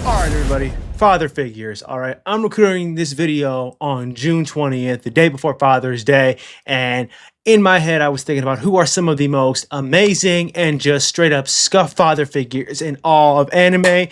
Alright everybody, father figures. Alright, I'm recording this video on June 20th, the day before Father's Day, and in my head I was thinking about who are some of the most amazing and just straight up scuff father figures in all of anime,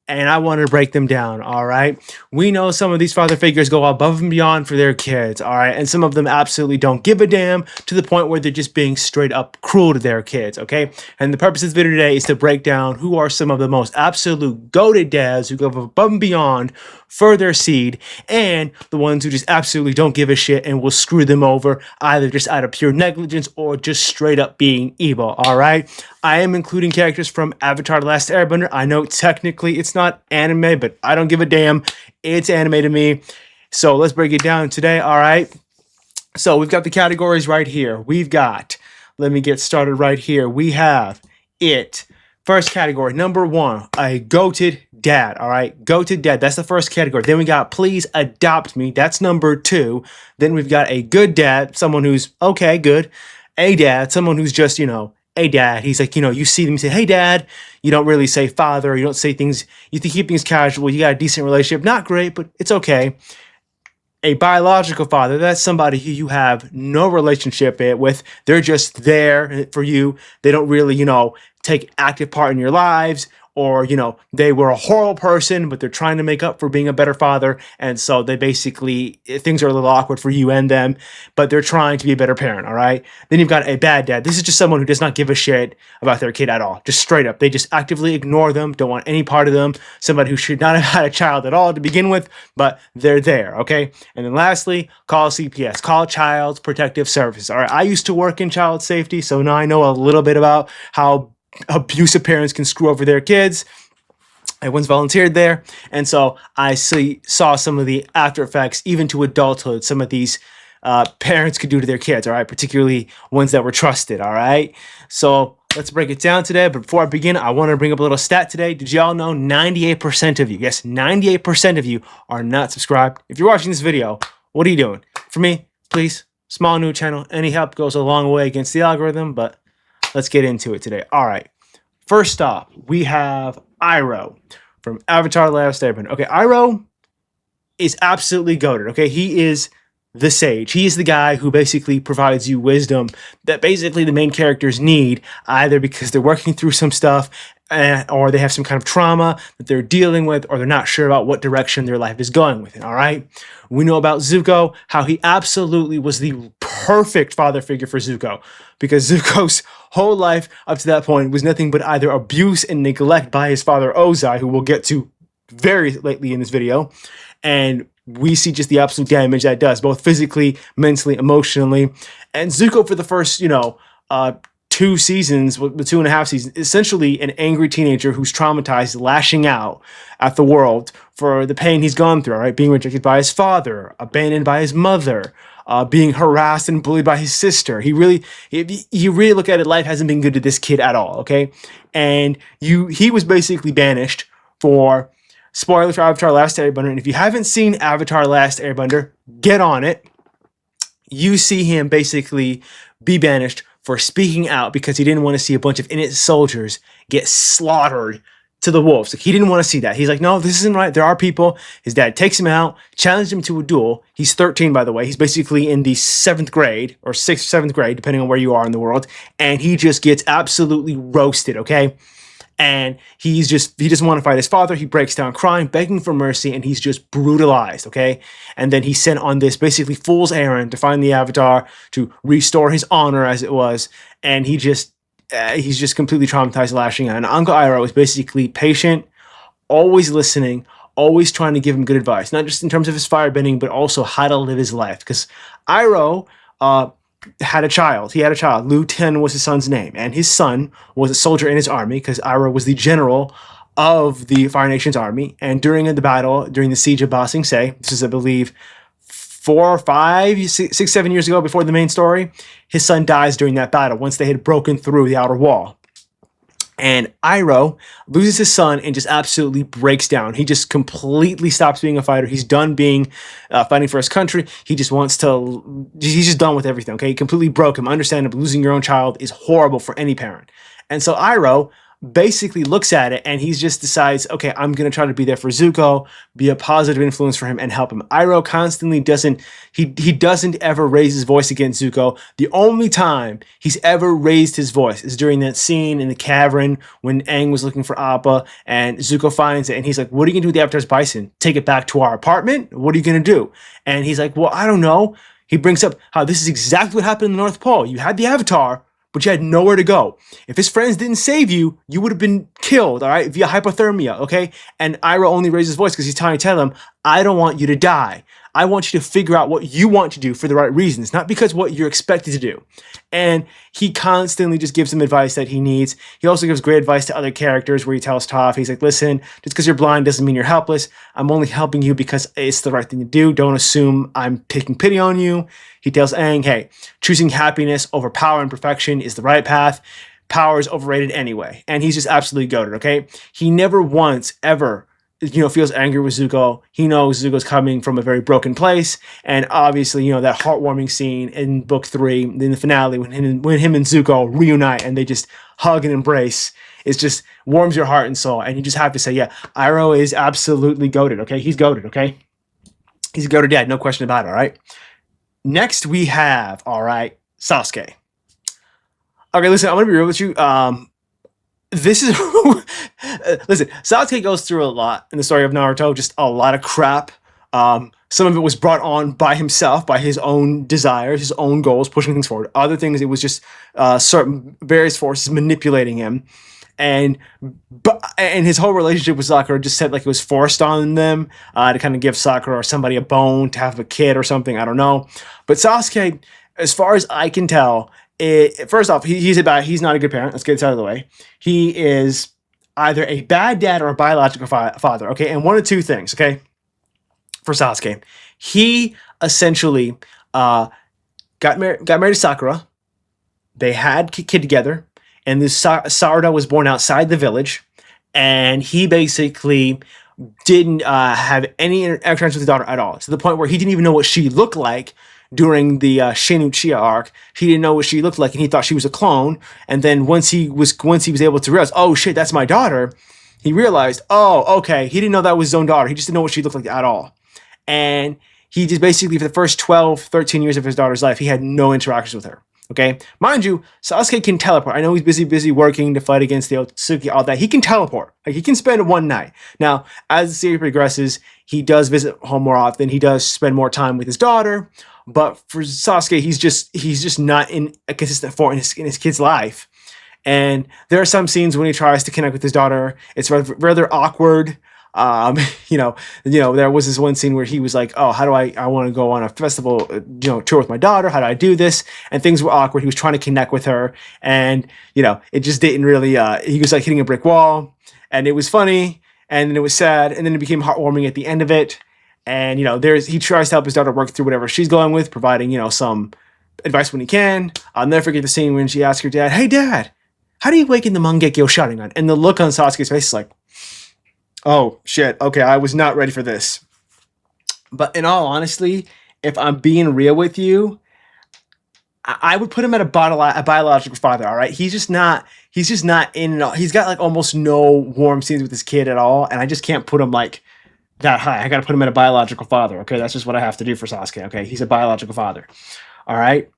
and I want to break them down. Alright, we know some of these father figures go above and beyond for their kids, alright, and some of them absolutely don't give a damn to the point where they're just being straight up cruel to their kids, okay? And the purpose of this video today is to break down who are some of the most absolute goated dads who go above and beyond for their seed, and the ones who just absolutely don't give a shit and will screw them over, either just out of pure negligence or just straight up being evil, alright? I am including characters from Avatar: The Last Airbender. I know technically it's not anime, but I don't give a damn. It's anime to me. So let's break it down today, alright? So we've got the categories right here. We've got, let me get started right here. We have it. First category, number one, a goated dad, all right? Goated dad, that's the first category. Then we got please adopt me, that's number two. Then we've got a good dad, someone who's, okay, good. A dad, someone who's just, a dad. He's like, you see them, you say, hey dad. You don't really say father, you don't say things, you keep things casual, you got a decent relationship. Not great, but it's okay. A biological father, that's somebody who you have no relationship with. They're just there for you. They don't really, take active part in your lives, or, they were a horrible person, but they're trying to make up for being a better father. And so they basically, things are a little awkward for you and them, but they're trying to be a better parent, all right? Then you've got a bad dad. This is just someone who does not give a shit about their kid at all. Just straight up. They just actively ignore them, don't want any part of them. Somebody who should not have had a child at all to begin with, but they're there, okay? And then lastly, call CPS, call Child Protective Services, all right? I used to work in child safety, so now I know a little bit about how abusive parents can screw over their kids. I once volunteered there, and so I saw some of the after effects, even to adulthood, some of these parents could do to their kids, all right, particularly ones that were trusted, all right? So let's break it down today, but before I begin, I want to bring up a little stat today. Did y'all know 98% of you, yes, 98% of you are not subscribed? If you're watching this video, what are you doing? For me, please, small new channel, any help goes a long way against the algorithm, but let's get into it today. All right. First off, we have Iroh from Avatar: The Last Airbender. Okay, Iroh is absolutely goated. Okay, he is the sage. He is the guy who basically provides you wisdom that basically the main characters need, either because they're working through some stuff or they have some kind of trauma that they're dealing with, or they're not sure about what direction their life is going with it, all right? We know about Zuko, how he absolutely was the perfect father figure for Zuko, because Zuko's whole life up to that point was nothing but either abuse and neglect by his father Ozai, who we'll get to very lately in this video, and we see just the absolute damage that does, both physically, mentally, emotionally. And Zuko, for the first, 2 seasons, the 2.5 seasons, essentially an angry teenager who's traumatized, lashing out at the world for the pain he's gone through, right? Being rejected by his father, abandoned by his mother, being harassed and bullied by his sister. You really look at it, life hasn't been good to this kid at all, okay? And he was basically banished for, spoiler for Avatar: Last Airbender, and if you haven't seen Avatar: Last Airbender, get on it. You see him basically be banished for speaking out because he didn't want to see a bunch of innocent soldiers get slaughtered to the wolves. Like, he didn't want to see that. He's like, no, this isn't right. There are people. His dad takes him out, challenged him to a duel. He's 13, by the way. He's basically in the 7th grade or 6th, 7th grade, depending on where you are in the world. And he just gets absolutely roasted, okay? And he doesn't want to fight his father. He breaks down crying, begging for mercy, and he's just brutalized, okay? And then he's sent on this basically fool's errand to find the Avatar, to restore his honor as it was. And he's just completely traumatized, lashing out. And Uncle Iroh is basically patient, always listening, always trying to give him good advice, not just in terms of his firebending, but also how to live his life. Because Iroh had a child. He had a child. Lu Ten was his son's name, and his son was a soldier in his army, because Iroh was the general of the Fire Nation's army. And during the battle, during the siege of Ba Sing Se, this is, I believe, 4, 5, 6, 7 years ago, before the main story, his son dies during that battle once they had broken through the outer wall. And Iroh loses his son and just absolutely breaks down. He just completely stops being a fighter. He's done being fighting for his country. He just wants to, he's just done with everything, okay? He completely broke him. Understandable, losing your own child is horrible for any parent. And so Iroh basically looks at it and he just decides, okay, I'm going to try to be there for Zuko, be a positive influence for him and help him. Iroh constantly doesn't ever raise his voice against Zuko. The only time he's ever raised his voice is during that scene in the cavern when Aang was looking for Appa and Zuko finds it and he's like, what are you going to do with the Avatar's bison? Take it back to our apartment? What are you going to do? And he's like, well, I don't know. He brings up how this is exactly what happened in the North Pole. You had the Avatar, but you had nowhere to go. If his friends didn't save you, you would have been killed, all right, via hypothermia, okay? And Iroh only raised his voice because he's trying to tell him, I don't want you to die. I want you to figure out what you want to do for the right reasons, not because what you're expected to do. And he constantly just gives him advice that he needs. He also gives great advice to other characters where he tells Toph, he's like, listen, just because you're blind doesn't mean you're helpless. I'm only helping you because it's the right thing to do. Don't assume I'm taking pity on you. He tells Aang, hey, choosing happiness over power and perfection is the right path. Power is overrated anyway. And he's just absolutely goated, okay? He never once ever feels angry with Zuko. He knows Zuko's coming from a very broken place. And obviously, that heartwarming scene in book 3, in the finale, when him and Zuko reunite and they just hug and embrace, it just warms your heart and soul. And you just have to say, yeah, Iroh is absolutely goated, okay? He's goated, okay? He's a goated dad, no question about it, all right? Next we have, all right, Sasuke. Okay, listen, I'm going to be real with you. This is listen, Sasuke goes through a lot in the story of Naruto, just a lot of crap. Some of it was brought on by himself, by his own desires, his own goals, pushing things forward. Other things, it was just certain various forces manipulating him. And his whole relationship with Sakura just said like it was forced on them to kind of give Sakura or somebody a bone to have a kid or something. I don't know. But Sasuke, as far as I can tell, first off, he's not a good parent. Let's get this out of the way. He is either a bad dad or a biological father. Okay, and one of two things. Okay, for Sasuke, he essentially got married to Sakura. They had a kid together, and this Sarada was born outside the village, and he basically didn't have any interactions with his daughter at all, to the point where he didn't even know what she looked like. During the Shin Uchiha arc, he didn't know what she looked like, and he thought she was a clone. And then once he was able to realize, oh shit, that's my daughter, he realized, oh, okay, he didn't know that was his own daughter. He just didn't know what she looked like at all. And he just basically, for the first 12, 13 years of his daughter's life, he had no interactions with her. Okay, mind you, Sasuke can teleport. I know he's busy working to fight against the Otsutsuki, all that. He can teleport. Like, he can spend one night. Now, as the series progresses, he does visit home more often. He does spend more time with his daughter. But for Sasuke, he's just not in a consistent form in his kid's life. And there are some scenes when he tries to connect with his daughter. It's rather awkward. There was this one scene where he was like, oh, how do I want to go on a festival, tour with my daughter. How do I do this? And things were awkward. He was trying to connect with her. And, it just didn't really, he was like hitting a brick wall. And it was funny. And then it was sad. And then it became heartwarming at the end of it. And, he tries to help his daughter work through whatever she's going with, providing, some advice when he can. I'll never forget the scene when she asked her dad, hey, Dad, how do you awaken the Mangekyo Sharingan? And the look on Sasuke's face is like, oh, shit, okay, I was not ready for this. But in all honesty, if I'm being real with you, I would put him at a biological father, all right? He's just not in it all. He's got, like, almost no warm scenes with his kid at all, and I just can't put him, like, that high. I got to put him at a biological father. Okay, that's just what I have to do for Sasuke. Okay, he's a biological father. All right.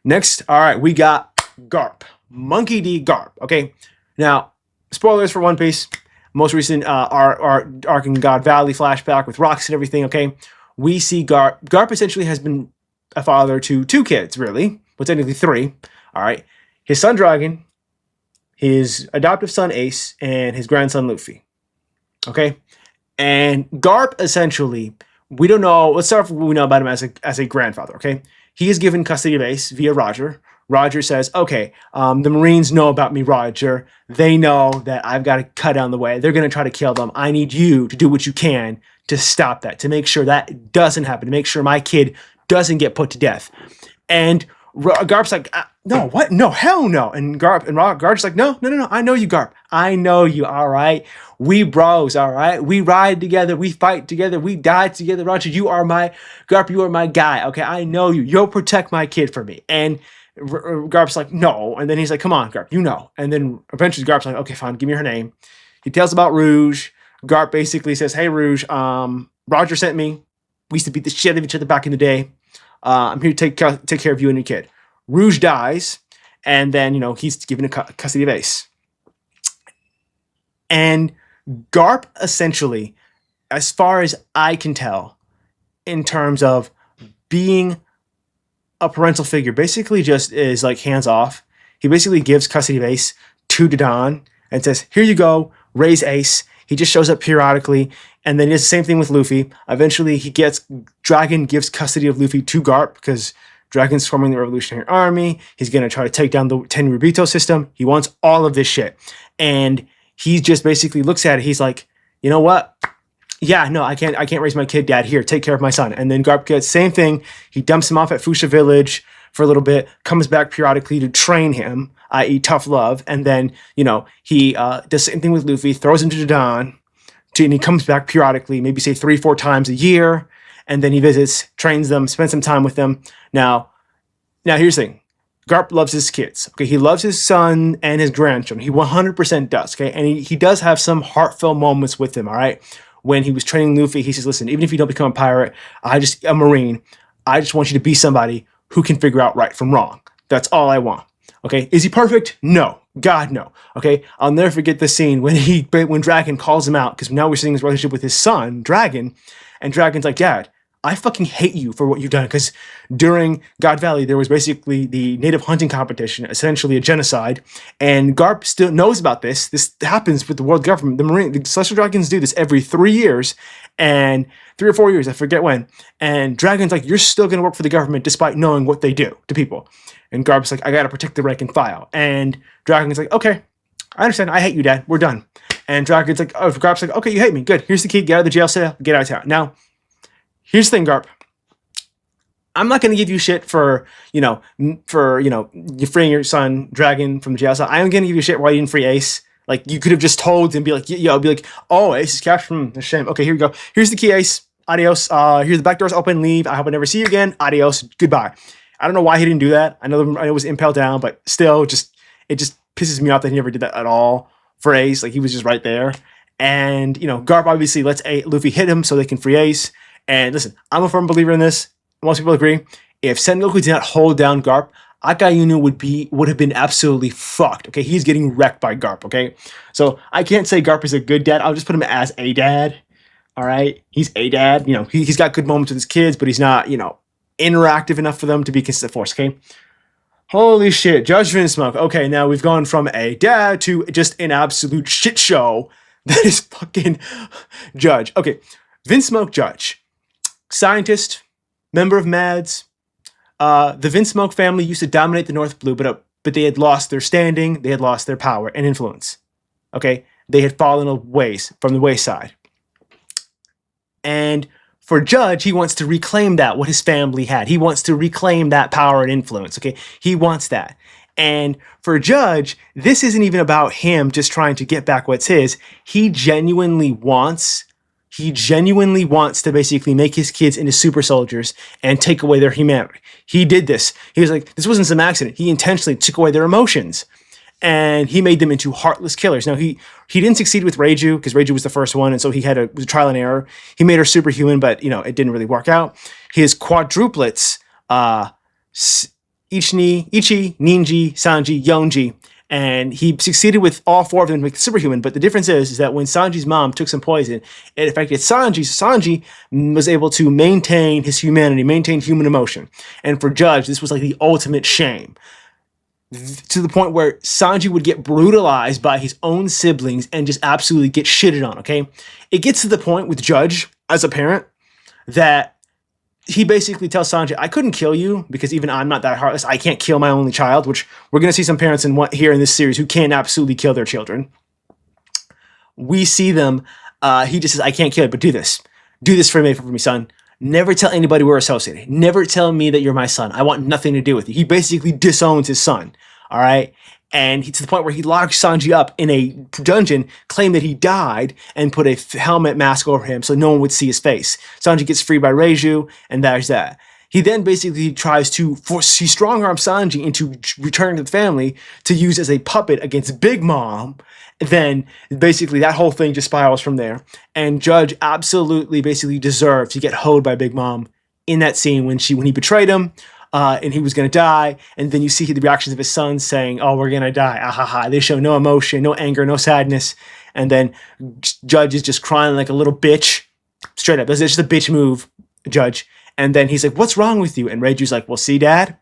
Next, all right, we got Garp, Monkey D. Garp. Okay, now spoilers for One Piece. Most recent arc in God Valley flashback with rocks and everything. Okay, we see Garp. Garp essentially has been a father to 2 kids, really, but technically 3. All right, his son Dragon, his adoptive son Ace, and his grandson Luffy. Okay. And Garp, essentially, we don't know. Let's start with what we know about him as a grandfather, okay? He is given custody of Ace via Roger. Roger says, okay, the Marines know about me, Roger. They know that I've got to cut down the way. They're going to try to kill them. I need you to do what you can to stop that, to make sure that doesn't happen, to make sure my kid doesn't get put to death. And Garp's like, no, what? No, hell no. And Garp's like, no. I know you, Garp. I know you, all right? We bros, all right? We ride together. We fight together. We die together. Roger, Garp, you are my guy, okay? I know you. You'll protect my kid for me. And Garp's like, no. And then he's like, come on, Garp, you know. And then eventually Garp's like, okay, fine, give me her name. He tells about Rouge. Garp basically says, hey, Rouge, Roger sent me. We used to beat the shit out of each other back in the day. I'm here to take care of you and your kid. Rouge dies, and then, you know, he's given custody of Ace. And Garp essentially, as far as I can tell, in terms of being a parental figure, basically just is like hands off. He basically gives custody of Ace to Dadan and says, here you go, raise Ace. He just shows up periodically, and then he does the same thing with Luffy. Eventually, Dragon gives custody of Luffy to Garp because Dragon's forming the Revolutionary Army. He's going to try to take down the Tenryubito system. He wants all of this shit. And he just basically looks at it. He's like, you know what? Yeah, no, I can't raise my kid, Dad. Here, take care of my son. And then Garp gets the same thing. He dumps him off at Fuchsia Village for a little bit, comes back periodically to train him, i.e. tough love. And then, you know, he does the same thing with Luffy, throws him to Dadan, and he comes back periodically, maybe say 3-4 times a year. And then he visits, trains them, spends some time with them. Now here's the thing. Garp loves his kids. Okay, he loves his son and his grandchildren. He 100% does. Okay, and he does have some heartfelt moments with them. All right, when he was training Luffy, he says, "Listen, even if you don't become a pirate, a Marine, I just want you to be somebody who can figure out right from wrong. That's all I want." Okay, is he perfect? No, God no. Okay, I'll never forget the scene when Dragon calls him out, because now we're seeing his relationship with his son, Dragon, and Dragon's like, "Dad, I fucking hate you for what you've done," because during God Valley, there was basically the native hunting competition, essentially a genocide, and Garp still knows about this. This happens with the world government. The Celestial Dragons do this every 3 years, and 3 or 4 years, I forget when, and Dragon's like, you're still going to work for the government despite knowing what they do to people. And Garp's like, I got to protect the rank and file. And Dragon's like, okay, I understand. I hate you, Dad. We're done. And Dragon's like, oh, Garp's like, okay, you hate me. Good. Here's the key. Get out of the jail cell. Get out of town. Now, here's the thing, Garp. I'm not going to give you shit for you freeing your son, Dragon, from the jail cell. I'm going to give you shit why you didn't free Ace. Like, you could have just told and be like, oh, Ace is captured. The shame. Okay, here we go. Here's the key, Ace. Adios. Here's the back doors open. Leave. I hope I never see you again. Adios. Goodbye. I don't know why he didn't do that. I know it was impaled down, but still, it just pisses me off that he never did that at all for Ace. Like, he was just right there. And, Garp obviously lets Luffy hit him so they can free Ace. And listen, I'm a firm believer in this. Most people agree. If Sengoku did not hold down Garp, Akayunu would have been absolutely fucked. Okay, he's getting wrecked by Garp. Okay, so I can't say Garp is a good dad. I'll just put him as a dad. All right, he's a dad. He's got good moments with his kids, but he's not, interactive enough for them to be considered force. Okay. Holy shit, Judge Vinsmoke. Okay, now we've gone from a dad to just an absolute shit show that is fucking Judge. Okay, Vinsmoke Judge. Scientist, member of MADS. The Vinsmoke family used to dominate the North Blue, but they had lost their standing, they had lost their power and influence. Okay? They had fallen from the wayside. And for Judge, he wants to reclaim what his family had. He wants to reclaim that power and influence. Okay? He wants that. And for Judge, this isn't even about him just trying to get back what's his. He genuinely wants to basically make his kids into super soldiers and take away their humanity. He did this. He was like, this wasn't some accident. He intentionally took away their emotions. And he made them into heartless killers. Now, he didn't succeed with Reiju, because Reiju was the first one, and so he it was a trial and error. He made her superhuman, but, it didn't really work out. His quadruplets, Ichi, Ninji, Sanji, Yonji, and he succeeded with all 4 of them to make the superhuman. But the difference is that when Sanji's mom took some poison, it affected Sanji. So Sanji was able to maintain his humanity, maintain human emotion. And for Judge, this was like the ultimate shame. To the point where Sanji would get brutalized by his own siblings and just absolutely get shitted on, okay? It gets to the point with Judge, as a parent, that he basically tells Sanji, I couldn't kill you because even I'm not that heartless. I can't kill my only child, which we're going to see some parents here in this series who can absolutely kill their children. We see them, he just says, I can't kill you, but do this. Do this for me, son. Never tell anybody we're associated. Never tell me that you're my son. I want nothing to do with you. He basically disowns his son, all right? And to the point where he locks Sanji up in a dungeon, claimed that he died, and put a helmet mask over him so no one would see his face. Sanji gets freed by Reiju, and there's that. He then basically tries to force, he strong-arms Sanji into returning to the family to use as a puppet against Big Mom. Then basically that whole thing just spirals from there. And Judge absolutely basically deserved to get hoed by Big Mom in that scene when he betrayed him. And he was going to die. And then you see the reactions of his sons saying, oh, we're going to die. Ah, ha, ha. They show no emotion, no anger, no sadness. And then Judge is just crying like a little bitch. Straight up. That's just a bitch move, Judge. And then he's like, what's wrong with you? And Reiju's like, well, see, Dad,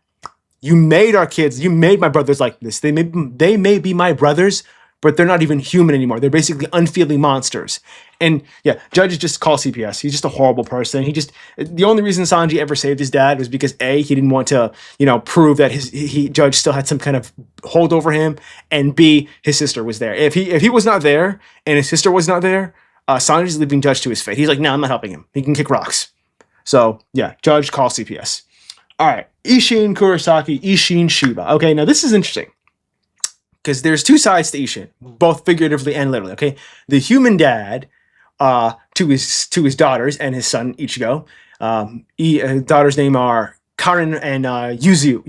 you made our kids, you made my brothers like this. They may be my brothers, but they're not even human anymore. They're basically unfeeling monsters. And yeah, Judge is just call CPS. He's just a horrible person. The only reason Sanji ever saved his dad was because A, he didn't want to, prove that Judge still had some kind of hold over him, and B, his sister was there. If he was not there and his sister was not there, Sanji's leaving Judge to his fate. He's like, no, I'm not helping him. He can kick rocks. So yeah, Judge, call CPS. All right, Isshin, Kurosaki, Isshin, Shiba. Okay, now this is interesting because there's two sides to Isshin, both figuratively and literally. Okay, the human dad to his daughters and his son Ichigo. Daughters' name are Karin and Yuzu.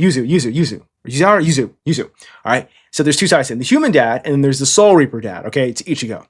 All right, so there's two sides to him: the human dad, and then there's the Soul Reaper dad. Okay, it's Ichigo.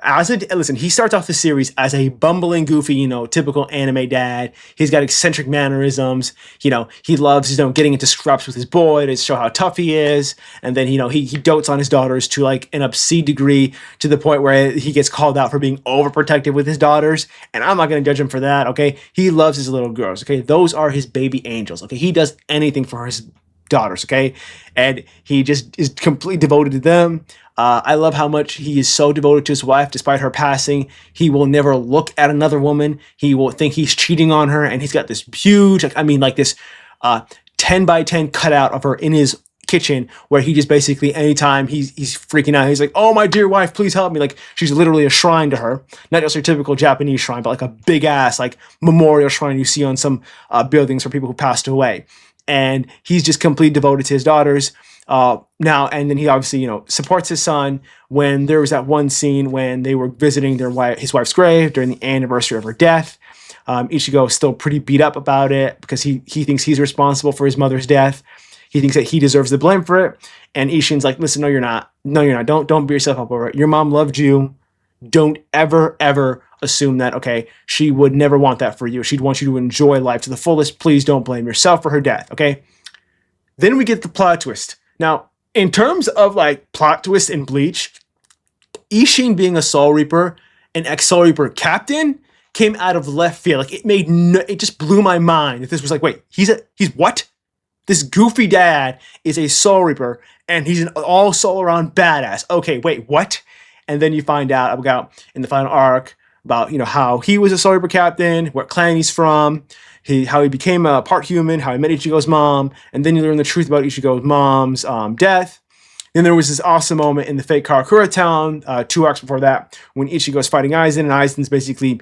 Listen, he starts off the series as a bumbling, goofy, typical anime dad. He's got eccentric mannerisms. He loves, getting into scraps with his boy to show how tough he is. And then, he dotes on his daughters to like an obscene degree, to the point where he gets called out for being overprotective with his daughters. And I'm not going to judge him for that. Okay. He loves his little girls. Okay. Those are his baby angels. Okay. He does anything for his daughters. Okay. And he just is completely devoted to them. I love how much he is so devoted to his wife, despite her passing. He will never look at another woman. He will think he's cheating on her, and he's got this huge, this 10 by 10 cutout of her in his kitchen, where he just basically, anytime he's freaking out, he's like, oh, my dear wife, please help me. Like, she's literally a shrine to her. Not just your typical Japanese shrine, but like a big ass, like, memorial shrine you see on some buildings for people who passed away. And he's just completely devoted to his daughters. Now, and then he obviously, supports his son when there was that one scene when they were visiting his wife's grave during the anniversary of her death. Ichigo is still pretty beat up about it because he thinks he's responsible for his mother's death. He thinks that he deserves the blame for it. And Isshin's like, listen, no, you're not. No, you're not. Don't beat yourself up over it. Your mom loved you. Don't ever assume that, okay, she would never want that for you. She'd want you to enjoy life to the fullest. Please don't blame yourself for her death, okay? Then we get the plot twist. Now, in terms of like plot twist in Bleach, Isshin being a Soul Reaper, an ex-Soul Reaper captain, came out of left field. Like it just blew my mind. If this was like, wait, he's what? This goofy dad is a Soul Reaper, and he's an all soul around badass. Okay, wait, what? And then you find out about in the final arc about how he was a Soul Reaper captain, what clan he's from. How he became a part human, how he met Ichigo's mom, and then you learn the truth about Ichigo's mom's death. Then there was this awesome moment in the fake Karakura town, 2 arcs before that, when Ichigo's fighting Aizen, and Aizen's basically,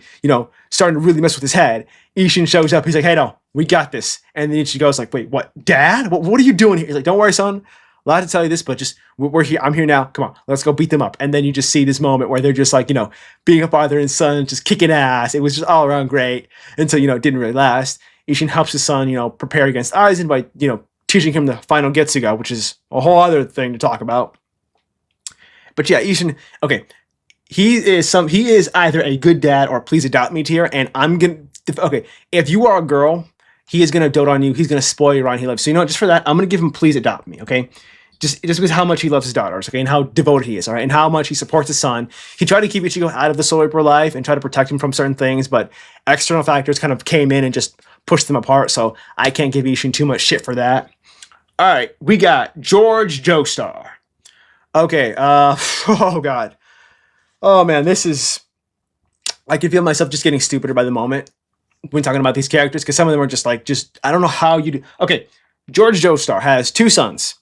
starting to really mess with his head. Isshin shows up, he's like, hey, no, we got this. And then Ichigo's like, wait, what, Dad? What are you doing here? He's like, don't worry, son. Allowed to tell you this, but just, we're here. I'm here now. Come on, let's go beat them up. And then you just see this moment where they're just like, being a father and son, just kicking ass. It was just all around great until, it didn't really last. Isshin helps his son, prepare against Aizen by, teaching him the final Getsuga, which is a whole other thing to talk about. But yeah, Isshin, okay, he is either a good dad or please adopt me tier, and if you are a girl, he is gonna dote on you, he's gonna spoil you around he loves. So just for that, I'm gonna give him please adopt me, okay? Just because how much he loves his daughters, okay, and how devoted he is, all right, and how much he supports his son. He tried to keep Ichigo out of the Soul Reaper life and try to protect him from certain things, but external factors kind of came in and just pushed them apart, so I can't give Isshin too much shit for that. All right, we got Joesph Jostar. Okay, oh god. Oh man, this is... I can feel myself just getting stupider by the moment when talking about these characters, because some of them are just I don't know how you do... Okay, Joesph Jostar has 2 sons.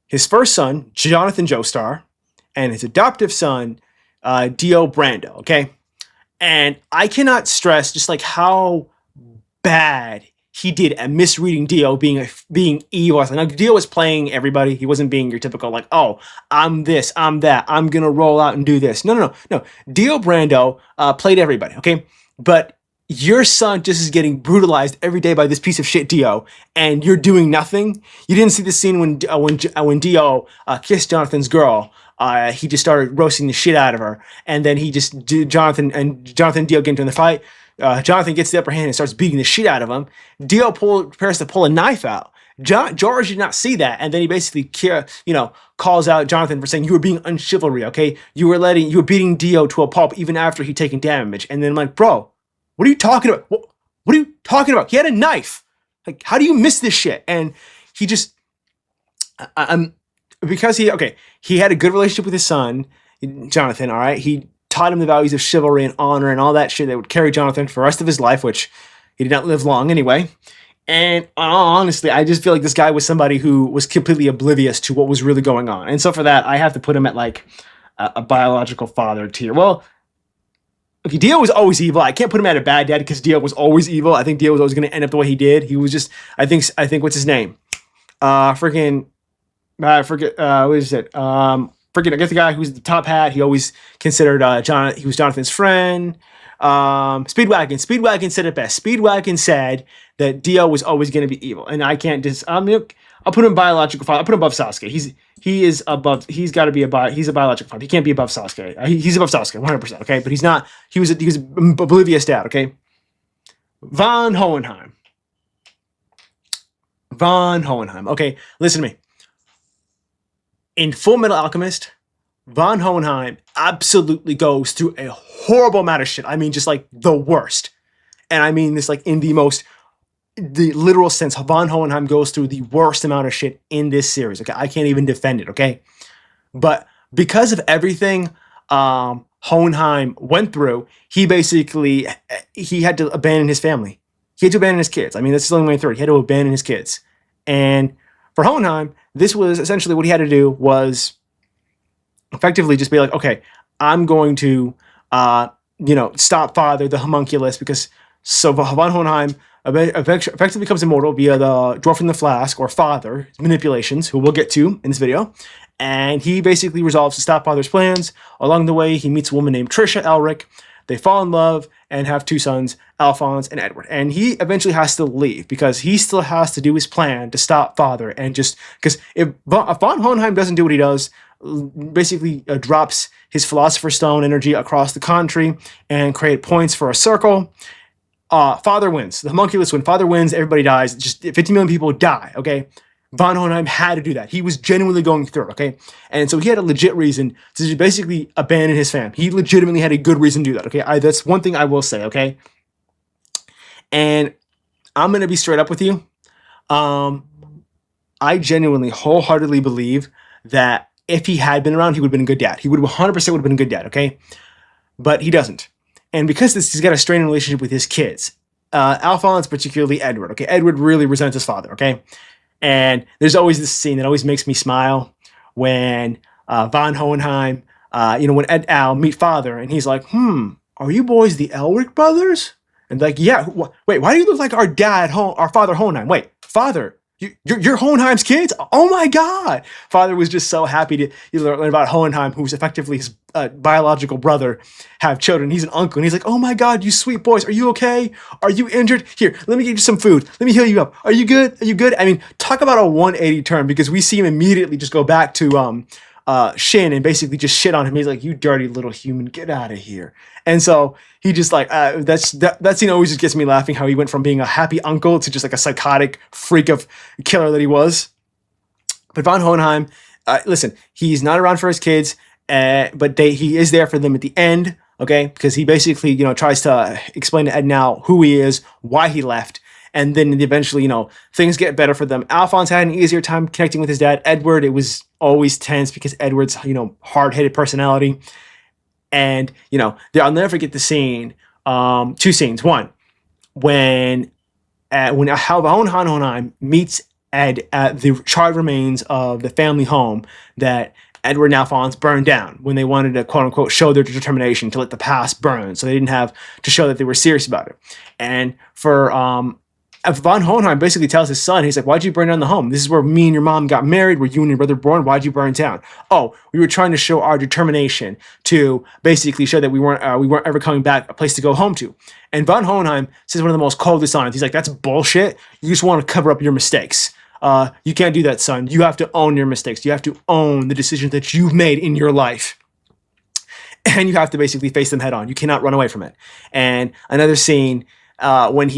His first son, Jonathan Jostar, and his adoptive son, Dario Brando, okay? And I cannot stress just how bad he did at misreading Dio being evil. Now, Dio was playing everybody. He wasn't being your typical, oh, I'm this, I'm that, I'm going to roll out and do this. No. Dario Brando played everybody, okay? But your son just is getting brutalized every day by this piece of shit Dio, and you're doing nothing. You didn't see the scene when Dio kissed Jonathan's girl. He just started roasting the shit out of her, and then Jonathan and Dio get into the fight. Jonathan gets the upper hand and starts beating the shit out of him. Dio prepares to pull a knife out. George did not see that, and then he basically, calls out Jonathan for saying you were being unchivalry. Okay, you were beating Dio to a pulp even after he'd taken damage. And then I'm like, bro, what are you talking about? What are you talking about? He had a knife. Like, how do you miss this shit? And he just, because he had a good relationship with his son, Jonathan. All right, he taught him the values of chivalry and honor and all that shit that would carry Jonathan for the rest of his life, which he did not live long anyway. And honestly, I just feel like this guy was somebody who was completely oblivious to what was really going on. And so for that, I have to put him at like a biological father tier. Well, okay, Dio was always evil. I can't put him at a bad dad because Dio was always evil. I think Dio was always going to end up the way he did. He was just, I think what's his name? I forget, what is it? I guess the guy who's the top hat. He always considered he was Jonathan's friend. Speedwagon said it best. Speedwagon said that Dio was always going to be evil, and I can't I'll put him biological father. I'll put him above Sasuke. He's a biological father. He can't be above Sasuke. He's above Sasuke 100%. Okay, but he's not. He was oblivious dad. Okay, Von Hohenheim. Okay, listen to me. In Full Metal Alchemist, Von Hohenheim absolutely goes through a horrible amount of shit. I mean, just like the worst. And I mean this like in the literal sense. Von Hohenheim goes through the worst amount of shit in this series. Okay, I can't even defend it. Okay, but because of everything Hohenheim went through, he had to abandon his family. He had to abandon his kids. I mean, that's the only way through it. He had to abandon his kids. And for Hohenheim, this was essentially what he had to do was effectively just be like, okay, I'm going to, stop Father, the homunculus, because Von Hohenheim effectively becomes immortal via the Dwarf in the Flask, or Father, manipulations, who we'll get to in this video. And he basically resolves to stop Father's plans. Along the way, he meets a woman named Trisha Elric. They fall in love and have two sons, Alphonse and Edward. And he eventually has to leave because he still has to do his plan to stop Father. And just because if Von Hohenheim doesn't do what he does, basically drops his Philosopher's Stone energy across the country and create points for a circle, Father wins. The homunculus, when Father wins, everybody dies. Just 50 million people die, okay? Von Hohenheim had to do that. He was genuinely going through it, okay? And so he had a legit reason to basically abandon his fam. He legitimately had a good reason to do that, okay? That's one thing I will say, okay? And I'm going to be straight up with you. I genuinely, wholeheartedly believe that if he had been around, he would have been a good dad. He would 100% would have been a good dad, okay? But he doesn't. And because he's got a strained relationship with his kids. Alphonse, particularly Edward, okay? Edward really resents his father, okay? And there's always this scene that always makes me smile when Von Hohenheim, when Ed Al meet Father, and he's like, are you boys the Elric brothers? And like, yeah, wait, why do you look like our Father Hohenheim? Wait, Father, you're Hohenheim's kids? Oh my God. Father was just so happy to learn about Hohenheim, who's effectively his biological brother, have children. He's an uncle. And he's like, oh my God, you sweet boys. Are you okay? Are you injured? Here, let me give you some food. Let me heal you up. Are you good? Are you good? I mean, talk about a 180 turn, because we see him immediately just go back to Shin and basically just shit on him. He's like, you dirty little human, get out of here. And so he just like, that scene always just gets me laughing, how he went from being a happy uncle to just like a psychotic freak of killer that he was. But Von Hohenheim, listen, he's not around for his kids, but he is there for them at the end, okay? Because he basically, tries to explain to Ed now who he is, why he left. And then eventually, things get better for them. Alphonse had an easier time connecting with his dad. Edward, it was always tense because Edward's, hard-headed personality. And, I'll never forget the scene, two scenes. One, when Von Hohenheim meets Ed at the charred remains of the family home that Edward and Alphonse burned down when they wanted to, quote-unquote, show their determination to let the past burn. So they didn't have to show that they were serious about it. And for Von Hohenheim basically tells his son, he's like, why'd you burn down the home? This is where me and your mom got married, where you and your brother were born. Why'd you burn it down? Oh, we were trying to show our determination to basically show that we weren't ever coming back, a place to go home to. And Von Hohenheim says one of the most coldest lines. He's like, that's bullshit. You just want to cover up your mistakes. You can't do that, son. You have to own your mistakes. You have to own the decisions that you've made in your life. And you have to basically face them head on. You cannot run away from it. And another scene, when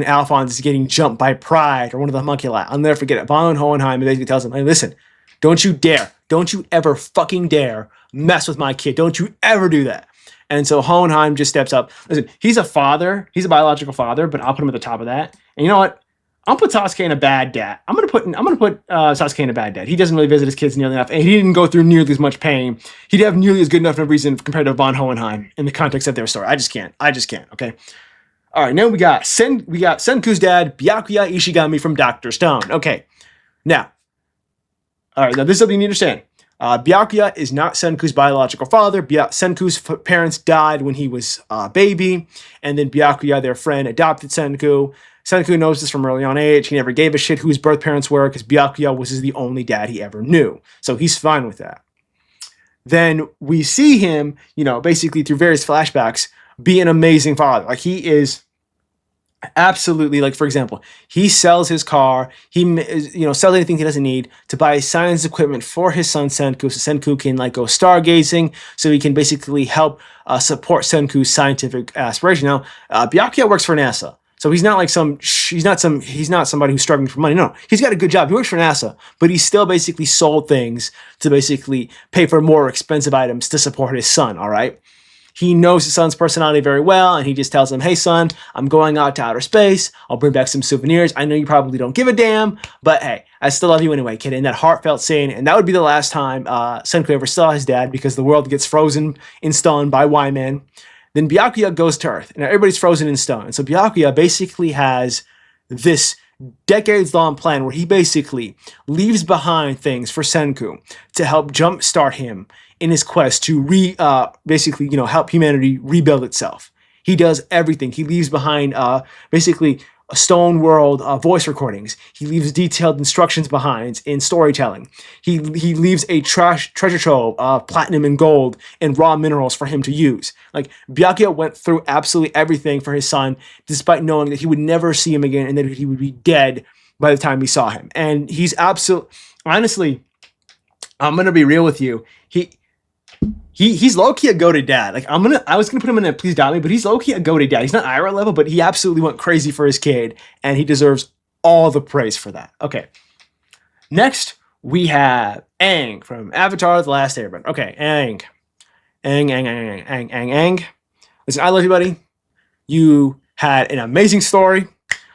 Alphonse is getting jumped by Pride or one of the homunculi, I'll never forget it. Von Hohenheim basically tells him, hey, listen, don't you ever fucking dare mess with my kid. Don't you ever do that. And so Hohenheim just steps up. Listen, he's a father. He's a biological father, but I'll put him at the top of that. And you know what? I'll put Sasuke in a bad dad. I'm gonna put Sasuke in a bad dad. He doesn't really visit his kids nearly enough, and he didn't go through nearly as much pain. He'd have nearly as good enough of a reason compared to Von Hohenheim in the context of their story. I just can't. Okay. All right. Now we got Senku's dad, Byaukya Ishigami from Dr. Stone. Okay. Now, all right. Now this is something you need to understand. Byaukya is not Senku's biological father. Senku's parents died when he was a baby, and then Byaukya, their friend, adopted Senku. Senku knows this from early on age. He never gave a shit who his birth parents were because Byaukya was the only dad he ever knew. So he's fine with that. Then we see him, basically through various flashbacks, be an amazing father. Like, he is absolutely, like, for example, he sells his car. He, sells anything he doesn't need to buy science equipment for his son Senku, so Senku can, go stargazing, so he can basically help support Senku's scientific aspiration. Now, Byaukya works for NASA. So he's not somebody who's struggling for money. No, he's got a good job. He works for NASA, but he still basically sold things to basically pay for more expensive items to support his son, all right? He knows his son's personality very well, and he just tells him, hey, son, I'm going out to outer space. I'll bring back some souvenirs. I know you probably don't give a damn, but hey, I still love you anyway, kid. And that heartfelt scene, and that would be the last time Senku ever saw his dad, because the world gets frozen in stone by Y-Men. Then Byaukya goes to Earth, and everybody's frozen in stone. And so Byaukya basically has this decades-long plan where he basically leaves behind things for Senku to help jumpstart him in his quest to help humanity rebuild itself. He does everything. He leaves behind basically a stone world voice recordings. He leaves detailed instructions behind in storytelling. He leaves a treasure trove of platinum and gold and raw minerals for him to use. Like, Byaukya went through absolutely everything for his son, despite knowing that he would never see him again and that he would be dead by the time he saw him. And he's honestly, I'm gonna be real with you. He's low-key a goated dad. Like, I was gonna put him in a please doubt me, but he's low-key a goated dad. He's not Iroh level, but he absolutely went crazy for his kid, and he deserves all the praise for that. Okay. Next, we have Aang from Avatar: The Last Airbender. Okay, Aang. Aang. Listen, I love you, buddy. You had an amazing story.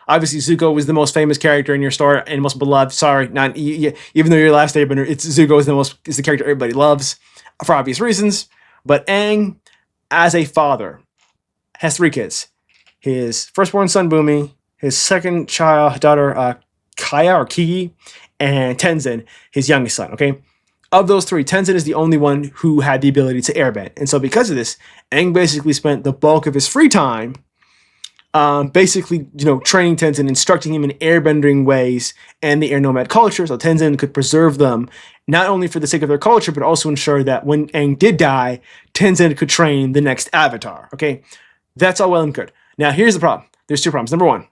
Obviously, Zuko was the most famous character in your story and most beloved. Sorry, not even though you're Last Airbender, Zuko is the character everybody loves, for obvious reasons. But Aang, as a father, has 3 kids. His firstborn son, Bumi, his second daughter, Kaya or Kiki, and Tenzin, his youngest son, okay? Of those 3, Tenzin is the only one who had the ability to airbend. And so because of this, Aang basically spent the bulk of his free time basically, training Tenzin, instructing him in airbending ways and the air nomad culture, so Tenzin could preserve them, not only for the sake of their culture, but also ensure that when Aang did die, Tenzin could train the next avatar, okay? That's all well and good. Now, here's the problem. There's 2 problems. Number 1,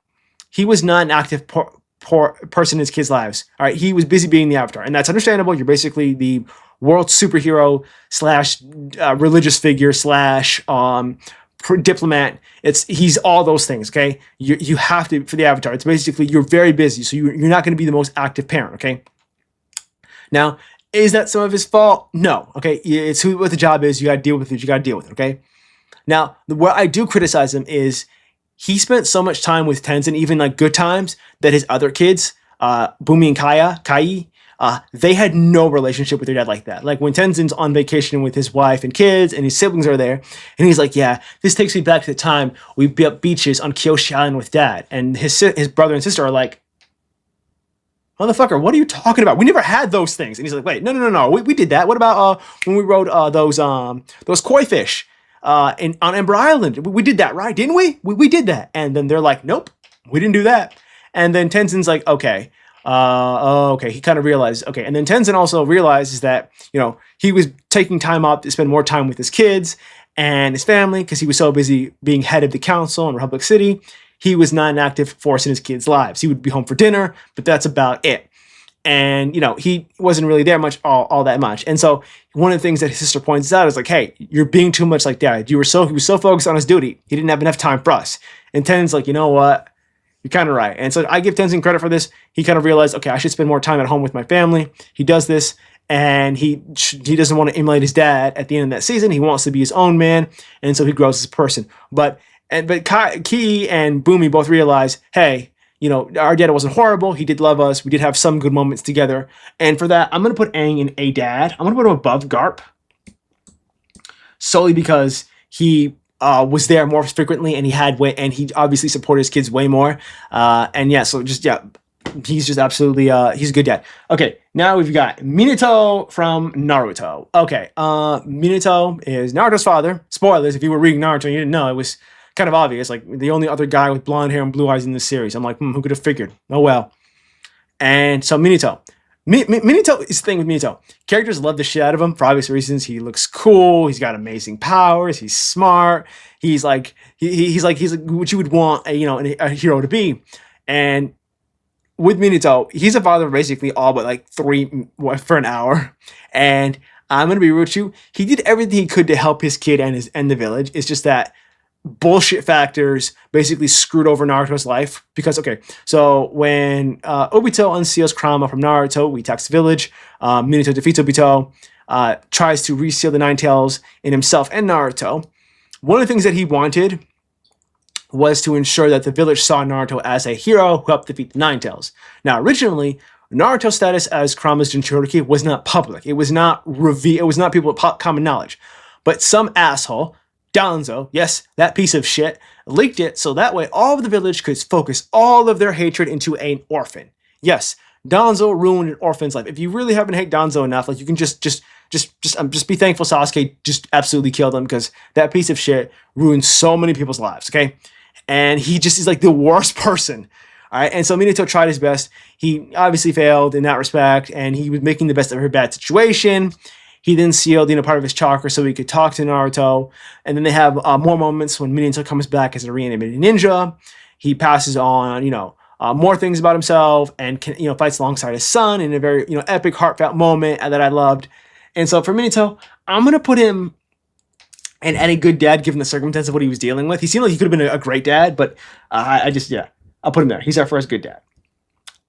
he was not an active person in his kids' lives, all right? He was busy being the avatar, and that's understandable. You're basically the world superhero / religious figure / diplomat. He's all those things, okay? You have to, for the avatar, it's basically you're very busy, so you're not going to be the most active parent, okay? Now, is that some of his fault? No, okay? It's what the job is. You got to deal with it. Okay? Now, what I do criticize him is he spent so much time with Tenzin, even like good times, that his other kids, Bumi and Kai, they had no relationship with their dad like that. Like, when Tenzin's on vacation with his wife and kids and his siblings are there, and he's like, yeah, this takes me back to the time we built beaches on Kyoshi Island with dad. And his brother and sister are like, motherfucker, what are you talking about? We never had those things. And he's like, wait, no. We did that. What about when we rode those koi fish on Ember Island? We did that, right? Didn't we? We did that. And then they're like, nope, we didn't do that. And then Tenzin's like, okay, okay. He kind of realized, okay. And then Tenzin also realizes that, you know, he was taking time out to spend more time with his kids and his family because he was so busy being head of the council in Republic City. He was not an active force in his kids' lives. He would be home for dinner, but that's about it. And, you know, he wasn't really there much, all that much. And so one of the things that his sister points out is like, hey, you're being too much like dad. He was so focused on his duty. He didn't have enough time for us. And Tenzin's like, you know what? You're kind of right. And so I give Tenzin credit for this. He kind of realized, okay, I should spend more time at home with my family. He does this, and he doesn't want to emulate his dad at the end of that season. He wants to be his own man, and so he grows as a person. But Ki and Bumi both realize, hey, you know, our dad wasn't horrible. He did love us. We did have some good moments together. And for that, I'm going to put Aang in a dad. I'm going to put him above Garp solely because he was there more frequently, and he obviously supported his kids way more. And yeah, so just, yeah, he's just absolutely, he's a good dad. Okay, now we've got Minato from Naruto. Okay, Minato is Naruto's father. Spoilers, if you were reading Naruto and you didn't know, it was kind of obvious. Like, the only other guy with blonde hair and blue eyes in this series. I'm like, who could have figured? Oh, well. And so Minato. Minato is the thing with Minato. Characters love the shit out of him for obvious reasons. He looks cool. He's got amazing powers. He's smart. He's like what you would want a hero to be. And with Minato, he's a father basically all but like for an hour. And I'm gonna be real with you. He did everything he could to help his kid and the village. It's just that bullshit factors basically screwed over Naruto's life. Because, okay, so when Obito unseals Kurama from Naruto, we attacks the village. Minato defeats Obito, tries to reseal the Nine Tails in himself and Naruto. One of the things that he wanted was to ensure that the village saw Naruto as a hero who helped defeat the Nine Tails. Now, originally, Naruto's status as Kurama's Jinchuriki was not public. It was not revealed. It was not people with common knowledge. But some asshole, Danzo, yes, that piece of shit, leaked it so that way all of the village could focus all of their hatred into an orphan. Yes, Danzo ruined an orphan's life. If you really haven't hate Danzo enough, like, you can just be thankful Sasuke just absolutely killed him, because that piece of shit ruined so many people's lives. Okay, and he just is like the worst person. All right, and so Minato tried his best. He obviously failed in that respect, and he was making the best of her bad situation. He then sealed, part of his chakra so he could talk to Naruto. And then they have more moments when Minato comes back as a reanimated ninja. He passes on, more things about himself, and fights alongside his son in a very, epic, heartfelt moment that I loved. And so for Minato, I'm gonna put him and a good dad given the circumstance of what he was dealing with. He seemed like he could have been a great dad, but I'll put him there. He's our first good dad.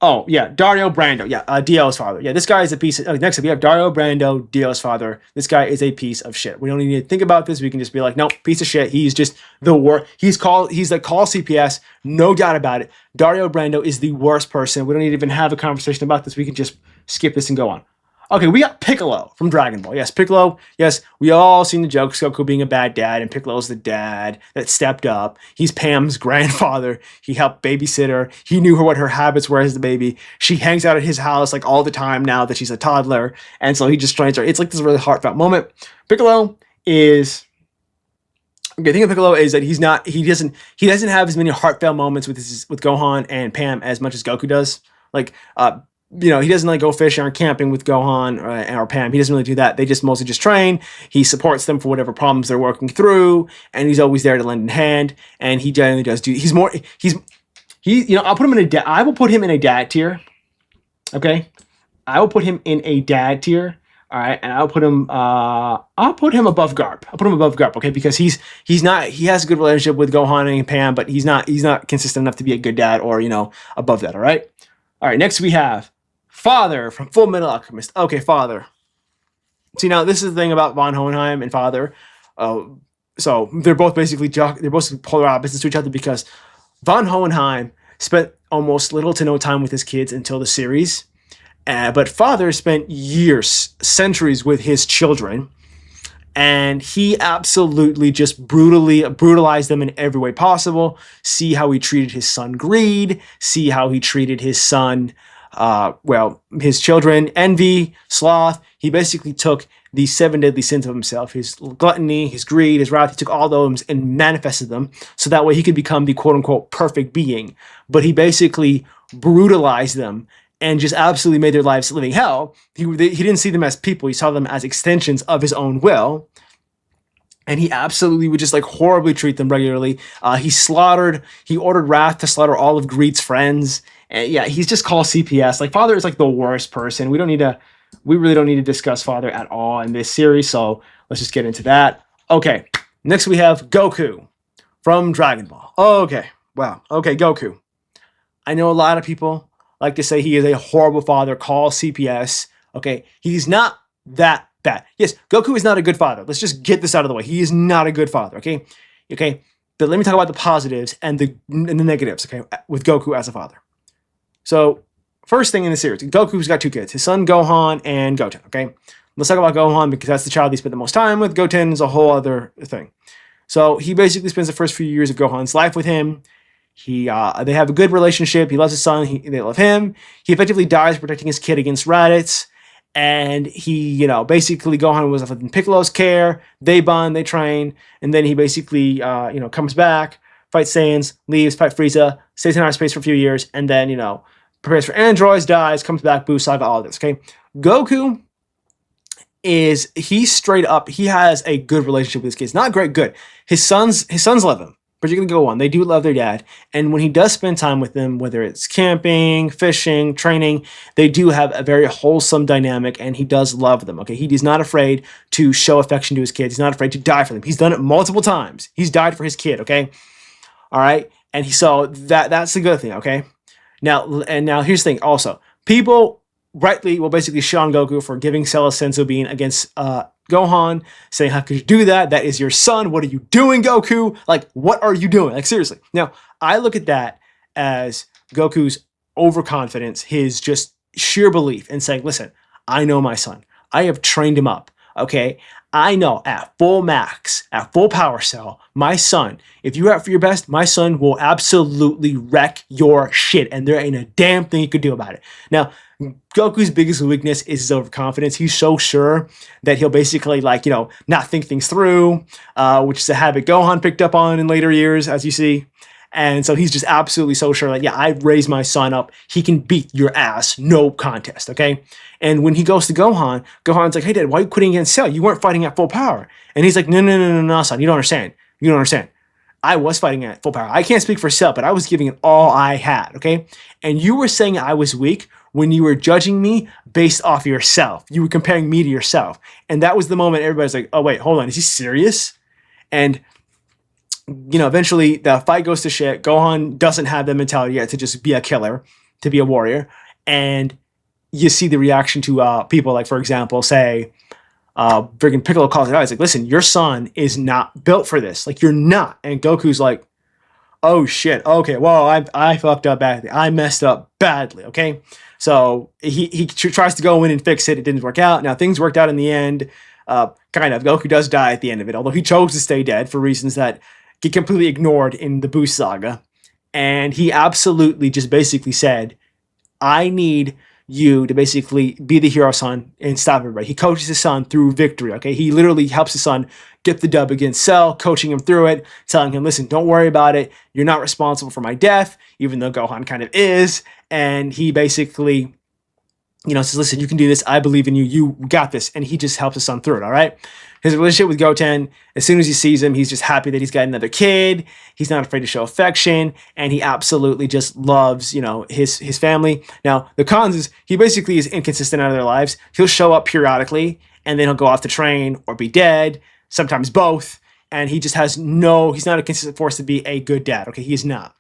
Oh, yeah, Dario Brando. Yeah, Dio's father. Yeah, this guy is a piece of... next up, we have Dario Brando, Dio's father. This guy is a piece of shit. We don't need to think about this. We can just be like, nope, piece of shit. He's just the worst. He's the call CPS, no doubt about it. Dario Brando is the worst person. We don't need to even have a conversation about this. We can just skip this and go on. Okay, we got Piccolo from Dragon Ball. Yes, Piccolo. Yes, we all seen the jokes, Goku being a bad dad, and Piccolo's the dad that stepped up. He's Pam's grandfather. He helped babysit her. He knew what her habits were as the baby. She hangs out at his house like all the time now that she's a toddler, and so he just trains her. It's like this really heartfelt moment. Piccolo is... Okay, the thing with Piccolo is that he doesn't have as many heartfelt moments with Gohan and Pam as much as Goku does. Like, he doesn't like go fishing or camping with Gohan or Pam. He doesn't really do that. They just mostly just train. He supports them for whatever problems they're working through, and he's always there to lend a hand. And he generally does do. I'll put him in a dad. I will put him in a dad tier. Okay, I will put him in a dad tier. All right, and I'll put him above Garp. I'll put him above Garp. Okay, because he has a good relationship with Gohan and Pam, but he's not consistent enough to be a good dad or above that. All right. Next we have Father from Full Metal Alchemist. Okay, Father. See, now this is the thing about von Hohenheim and Father. So they're both basically polar opposites to each other, because von Hohenheim spent almost little to no time with his kids until the series, but Father spent years, centuries with his children, and he absolutely just brutalized them in every way possible. See how he treated his son Greed. See how he treated his son, his children, Envy, Sloth. He basically took the 7 deadly sins of himself: his gluttony, his greed, his wrath. He took all those and manifested them so that way he could become the quote-unquote perfect being. But he basically brutalized them and just absolutely made their lives living hell. He didn't see them as people. He saw them as extensions of his own will. And he absolutely would just like horribly treat them regularly. He ordered Wrath to slaughter all of Greed's friends. And yeah, he's just called CPS. Like, Father is like the worst person. We really don't need to discuss Father at all in this series. So let's just get into that. Okay, next we have Goku from Dragon Ball. Okay, wow. Okay, Goku. I know a lot of people like to say he is a horrible father, call CPS. Okay, he's not that bad. Yes, Goku is not a good father. Let's just get this out of the way. He is not a good father, okay? Okay, but let me talk about the positives and the negatives, okay, with Goku as a father. So, first thing in the series, Goku's got 2 kids, his son Gohan and Goten, okay? Let's talk about Gohan because that's the child he spent the most time with. Goten is a whole other thing. So, he basically spends the first few years of Gohan's life with him. They have a good relationship. He loves his son. They love him. He effectively dies protecting his kid against Raditz. And he, basically Gohan was in Piccolo's care. They bond, they train, and then he basically, comes back, fights Saiyans, leaves, fight Frieza, stays in outer space for a few years, and then, prepares for androids, dies, comes back, Buu Saga, all this. Okay, Goku he has a good relationship with his kids. Not great, good. His sons love him. Particularly Gohan, they do love their dad, and when he does spend time with them, whether it's camping, fishing, training, they do have a very wholesome dynamic, and he does love them. Okay, he is not afraid to show affection to his kids. He's not afraid to die for them. He's done it multiple times. He's died for his kid. Okay, all right, and that's the good thing. Okay, now here's the thing. Also, people rightly will basically shit on Goku for giving Cell a senzu bean against Gohan, saying, how could you do that? That is your son. What are you doing, Goku? Like, what are you doing? Like, seriously. Now, I look at that as Goku's overconfidence, his just sheer belief in saying, listen, I know my son. I have trained him up, okay? I know at full max, at full power cell, my son, if you're out for your best, my son will absolutely wreck your shit, and there ain't a damn thing you could do about it. Now, Goku's biggest weakness is his overconfidence. He's so sure that he'll basically, not think things through, which is a habit Gohan picked up on in later years, as you see. And so he's just absolutely so sure, like, yeah, I've raised my son up. He can beat your ass, no contest, okay? And when he goes to Gohan, Gohan's like, hey, Dad, why are you quitting against Cell? You weren't fighting at full power. And he's like, no, son, you don't understand. You don't understand. I was fighting at full power. I can't speak for Cell, but I was giving it all I had, okay? And you were saying I was weak when you were judging me based off yourself. You were comparing me to yourself. And that was the moment everybody's like, oh, wait, hold on, is he serious? And, eventually the fight goes to shit. Gohan doesn't have the mentality yet to just be a killer, to be a warrior. And you see the reaction to people like, for example, say, friggin' Piccolo calls it out. He's like, listen, your son is not built for this. Like, you're not. And Goku's like, oh, shit. Okay, well, I fucked up badly. I messed up badly, okay? So he tries to go in and fix it. It didn't work out. Now, things worked out in the end. Kind of. Goku does die at the end of it, although he chose to stay dead for reasons that get completely ignored in the Buu Saga. And he absolutely just basically said, I need you to basically be the hero son and stop everybody. He coaches his son through victory, okay? He literally helps his son get the dub against Cell, coaching him through it, telling him, listen, don't worry about it. You're not responsible for my death, even though Gohan kind of is. And he basically, says, listen, you can do this. I believe in you. You got this. And he just helps his son through it, all right? His relationship with Goten, as soon as he sees him, he's just happy that he's got another kid. He's not afraid to show affection, and he absolutely just loves, his family. Now, the cons is he basically is inconsistent out of their lives. He'll show up periodically, and then he'll go off to train or be dead, sometimes both, and he just he's not a consistent force to be a good dad, okay? He is not.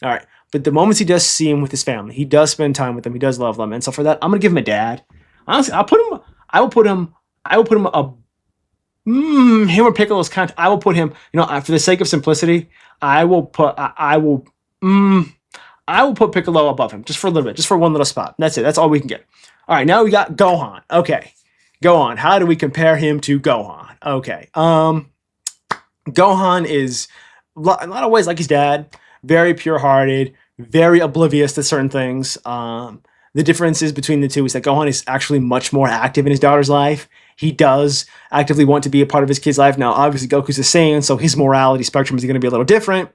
All right, but the moments he does see him with his family, he does spend time with them, he does love them, and so for that, I'm going to give him a dad. Honestly, I will put him him or Piccolo's content. I will put him, for the sake of simplicity, I will put Piccolo above him just for a little bit, just for one little spot. That's it. That's all we can get. All right, now we got Gohan. Okay, Gohan. How do we compare him to Gohan? Okay, Gohan is in a lot of ways like his dad, very pure-hearted, very oblivious to certain things. The differences between the two is that Gohan is actually much more active in his daughter's life. he does actively want to be a part of his kid's life. Now, obviously, Goku's a Saiyan, so his morality spectrum is going to be a little different.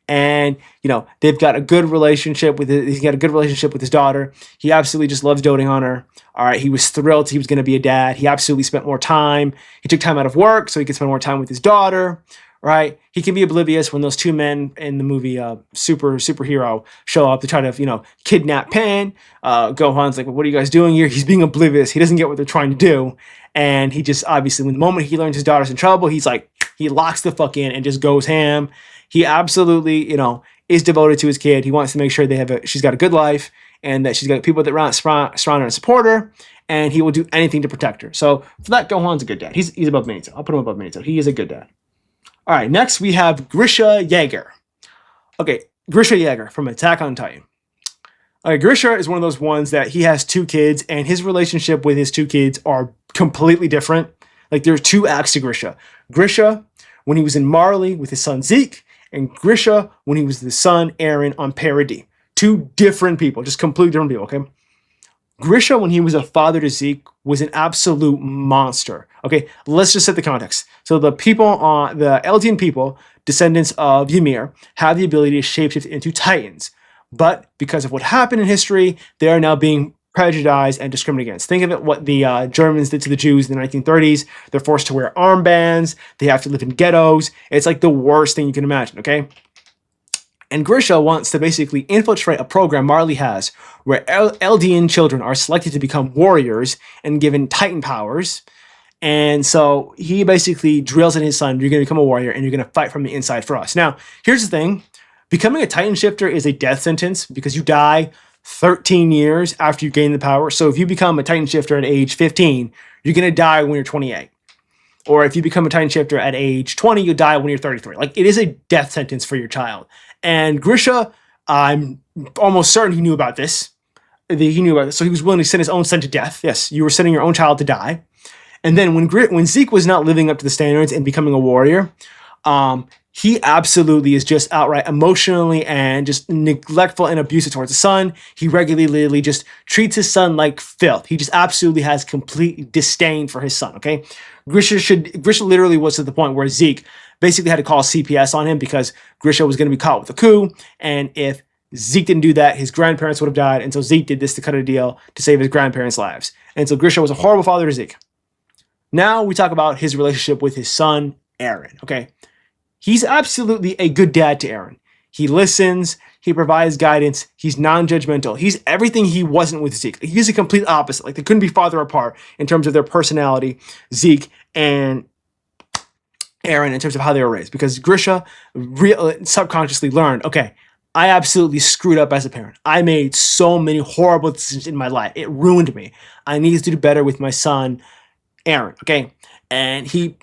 And, you know, they've got a good relationship with he's got a good relationship with his daughter. He absolutely just loves doting on her. All right, he was thrilled he was going to be a dad. He absolutely spent more time. He took time out of work so he could spend more time with his daughter. Right? He can be oblivious when those two men in the movie Superhero show up to try to, you know, kidnap Pan. Gohan's like, well, what are you guys doing here? He's being oblivious. He doesn't get what they're trying to do. And he just, obviously, when the moment he learns his daughter's in trouble, he's like, he locks the fuck in and just goes ham. He absolutely, you know, is devoted to his kid. He wants to make sure she's got a good life and that she's got people that surround her and support her. And he will do anything to protect her. So for that, Gohan's a good dad. He's above Minato. I'll put him above Minato. He is a good dad. All right, next we have Grisha Jaeger. Okay, Grisha Jaeger from Attack on Titan. Okay, Grisha is one of those ones that he has two kids, and his relationship with his two kids are completely different. Like, there's two acts to Grisha. Grisha, when he was in Marley with his son Zeke, and Grisha, when he was the son Eren on Parody. Two different people, just completely different people, okay? Grisha, when he was a father to Zeke, was an absolute monster. Okay, let's just set the context. So the Eldian people, descendants of Ymir, have the ability to shapeshift into Titans. But because of what happened in history, they are now being prejudiced and discriminated against. Think of it, what the Germans did to the Jews in the 1930s. They're forced to wear armbands. They have to live in ghettos. It's like the worst thing you can imagine, okay? And Grisha wants to basically infiltrate a program Marley has where Eldian children are selected to become warriors and given Titan powers. And so he basically drills in his son, you're going to become a warrior and you're going to fight from the inside for us. Now, here's the thing. Becoming a Titan shifter is a death sentence because you die 13 years after you gain the power. So if you become a Titan shifter at age 15, you're going to die when you're 28. Or if you become a Titan shifter at age 20, you die when you're 33. Like, it is a death sentence for your child. And Grisha, I'm almost certain he knew about this. He knew about this, so he was willing to send his own son to death. Yes, you were sending your own child to die. And then when Zeke was not living up to the standards and becoming a warrior, he absolutely is just outright emotionally and just neglectful and abusive towards his son. He regularly just treats his son like filth. He just absolutely has complete disdain for his son, okay? Grisha literally was to the point where Zeke basically had to call CPS on him because Grisha was going to be caught with a coup. And if Zeke didn't do that, his grandparents would have died. And so Zeke did this to cut a deal to save his grandparents' lives. And so Grisha was a horrible father to Zeke. Now we talk about his relationship with his son, Eren, okay? He's absolutely a good dad to Eren. He listens, he provides guidance, he's non-judgmental. He's everything he wasn't with Zeke. He's a complete opposite. Like, they couldn't be farther apart in terms of their personality, Zeke and Eren, in terms of how they were raised. Because Grisha subconsciously learned, okay, I absolutely screwed up as a parent. I made so many horrible decisions in my life. It ruined me. I need to do better with my son, Eren, okay? And he's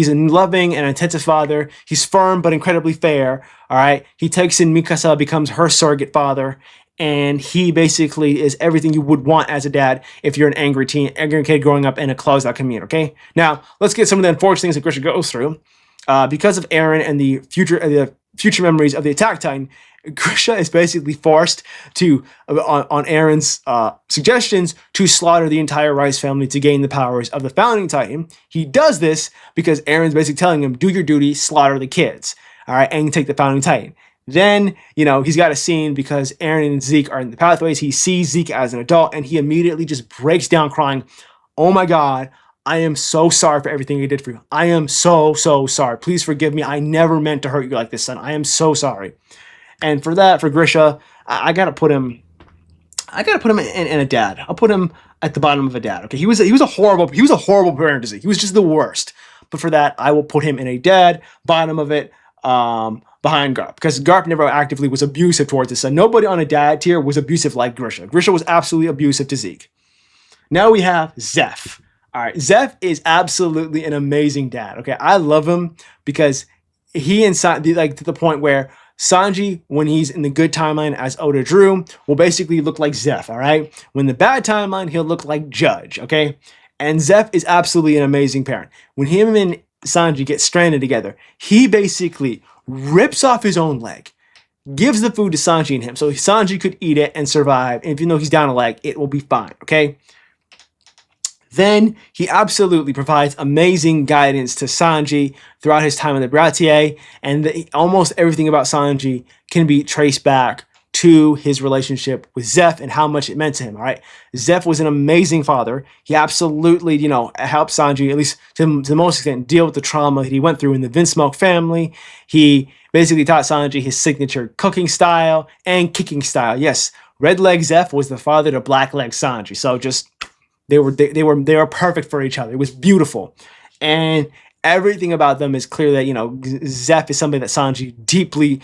a loving and attentive father. He's firm but incredibly fair, all right? He takes in Mikasa, becomes her surrogate father, and he basically is everything you would want as a dad if you're an angry kid growing up in a closed-out community, okay? Now, let's get some of the unfortunate things that Grisha goes through. Because of Eren and the future memories of the Attack Titan, Grisha is basically forced to, on Eren's suggestions, to slaughter the entire Rice family to gain the powers of the Founding Titan. He does this because Eren's basically telling him, do your duty, slaughter the kids, all right, and take the Founding Titan. Then, you know, he's got a scene because Eren and Zeke are in the pathways. He sees Zeke as an adult, and he immediately just breaks down crying, oh my God, I am so sorry for everything I did for you. I am so sorry. Please forgive me. I never meant to hurt you like this, son. I am so sorry. And for that, for Grisha, I gotta put him in a dad. I'll put him at the bottom of a dad. Okay, he was a horrible parent to Zeke. He was just the worst. But for that, I will put him in a dad, bottom of it, behind Garp, because Garp never actively was abusive towards his son. Nobody on a dad tier was abusive like Grisha. Grisha was absolutely abusive to Zeke. Now we have Zeff. All right, Zeff is absolutely an amazing dad. Okay, I love him because he inside like to the point where Sanji, when he's in the good timeline as Oda Drew, will basically look like Zeff, all right? When the bad timeline, he'll look like Judge, okay? And Zeff is absolutely an amazing parent. When him and Sanji get stranded together, he basically rips off his own leg, gives the food to Sanji and him, so Sanji could eat it and survive. And even though he's down a leg, it will be fine, okay? Then he absolutely provides amazing guidance to Sanji throughout his time in the Bratier, and almost everything about Sanji can be traced back to his relationship with Zeff and how much it meant to him. All right, Zeff was an amazing father. He absolutely, helped Sanji, at least to the most extent, deal with the trauma that he went through in the Vinsmoke family. He basically taught Sanji his signature cooking style and kicking style. Yes, Red Leg Zeff was the father to Black Leg Sanji. So just they were perfect for each other. It was beautiful, and everything about them is clear that Zeff is somebody that Sanji deeply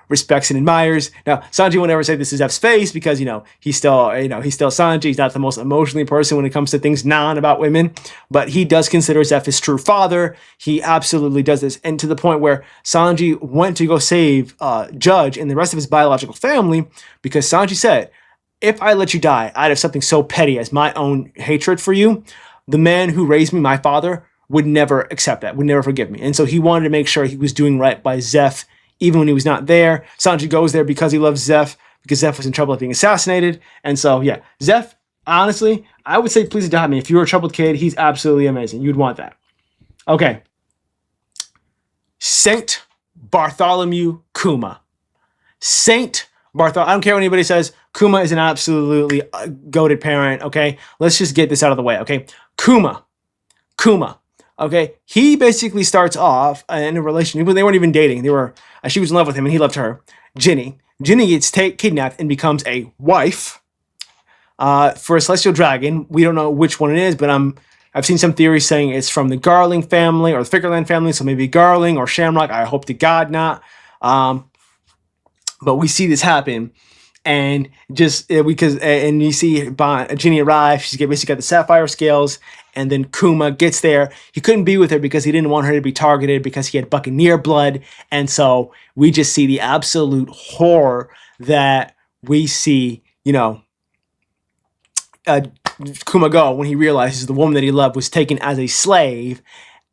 respects and admires. Now Sanji won't ever say this is Zeff's face because he's still Sanji. He's not the most emotionally person when it comes to things about women, but he does consider Zeff his true father. He absolutely does this, and to the point where Sanji went to go save Judge and the rest of his biological family because Sanji said, if I let you die out of something so petty as my own hatred for you, the man who raised me, my father, would never accept that, would never forgive me. And so he wanted to make sure he was doing right by Zeff, even when he was not there. Sanji goes there because he loves Zeff, because Zeff was in trouble of being assassinated. And so, yeah, Zeff, honestly, I would say please adopt me. If you were a troubled kid, he's absolutely amazing. You'd want that. Okay. Saint Bartholomew Kuma. Saint Bartholomew. I don't care what anybody says. Kuma is an absolutely goated parent, okay? Let's just get this out of the way, okay? Kuma. Okay, he basically starts off in a relationship. They weren't even dating. She was in love with him, and he loved her. Ginny gets kidnapped and becomes a wife for a celestial dragon. We don't know which one it is, but I've seen some theories saying it's from the Garling family or the Fickerland family, so maybe Garling or Shamrock. I hope to God not. But we see this happen. And just and you see Ginny arrive. She's basically got the sapphire scales, and then Kuma gets there. He couldn't be with her because he didn't want her to be targeted because he had Buccaneer blood, and so we just see the absolute horror that we see. Kuma go when he realizes the woman that he loved was taken as a slave,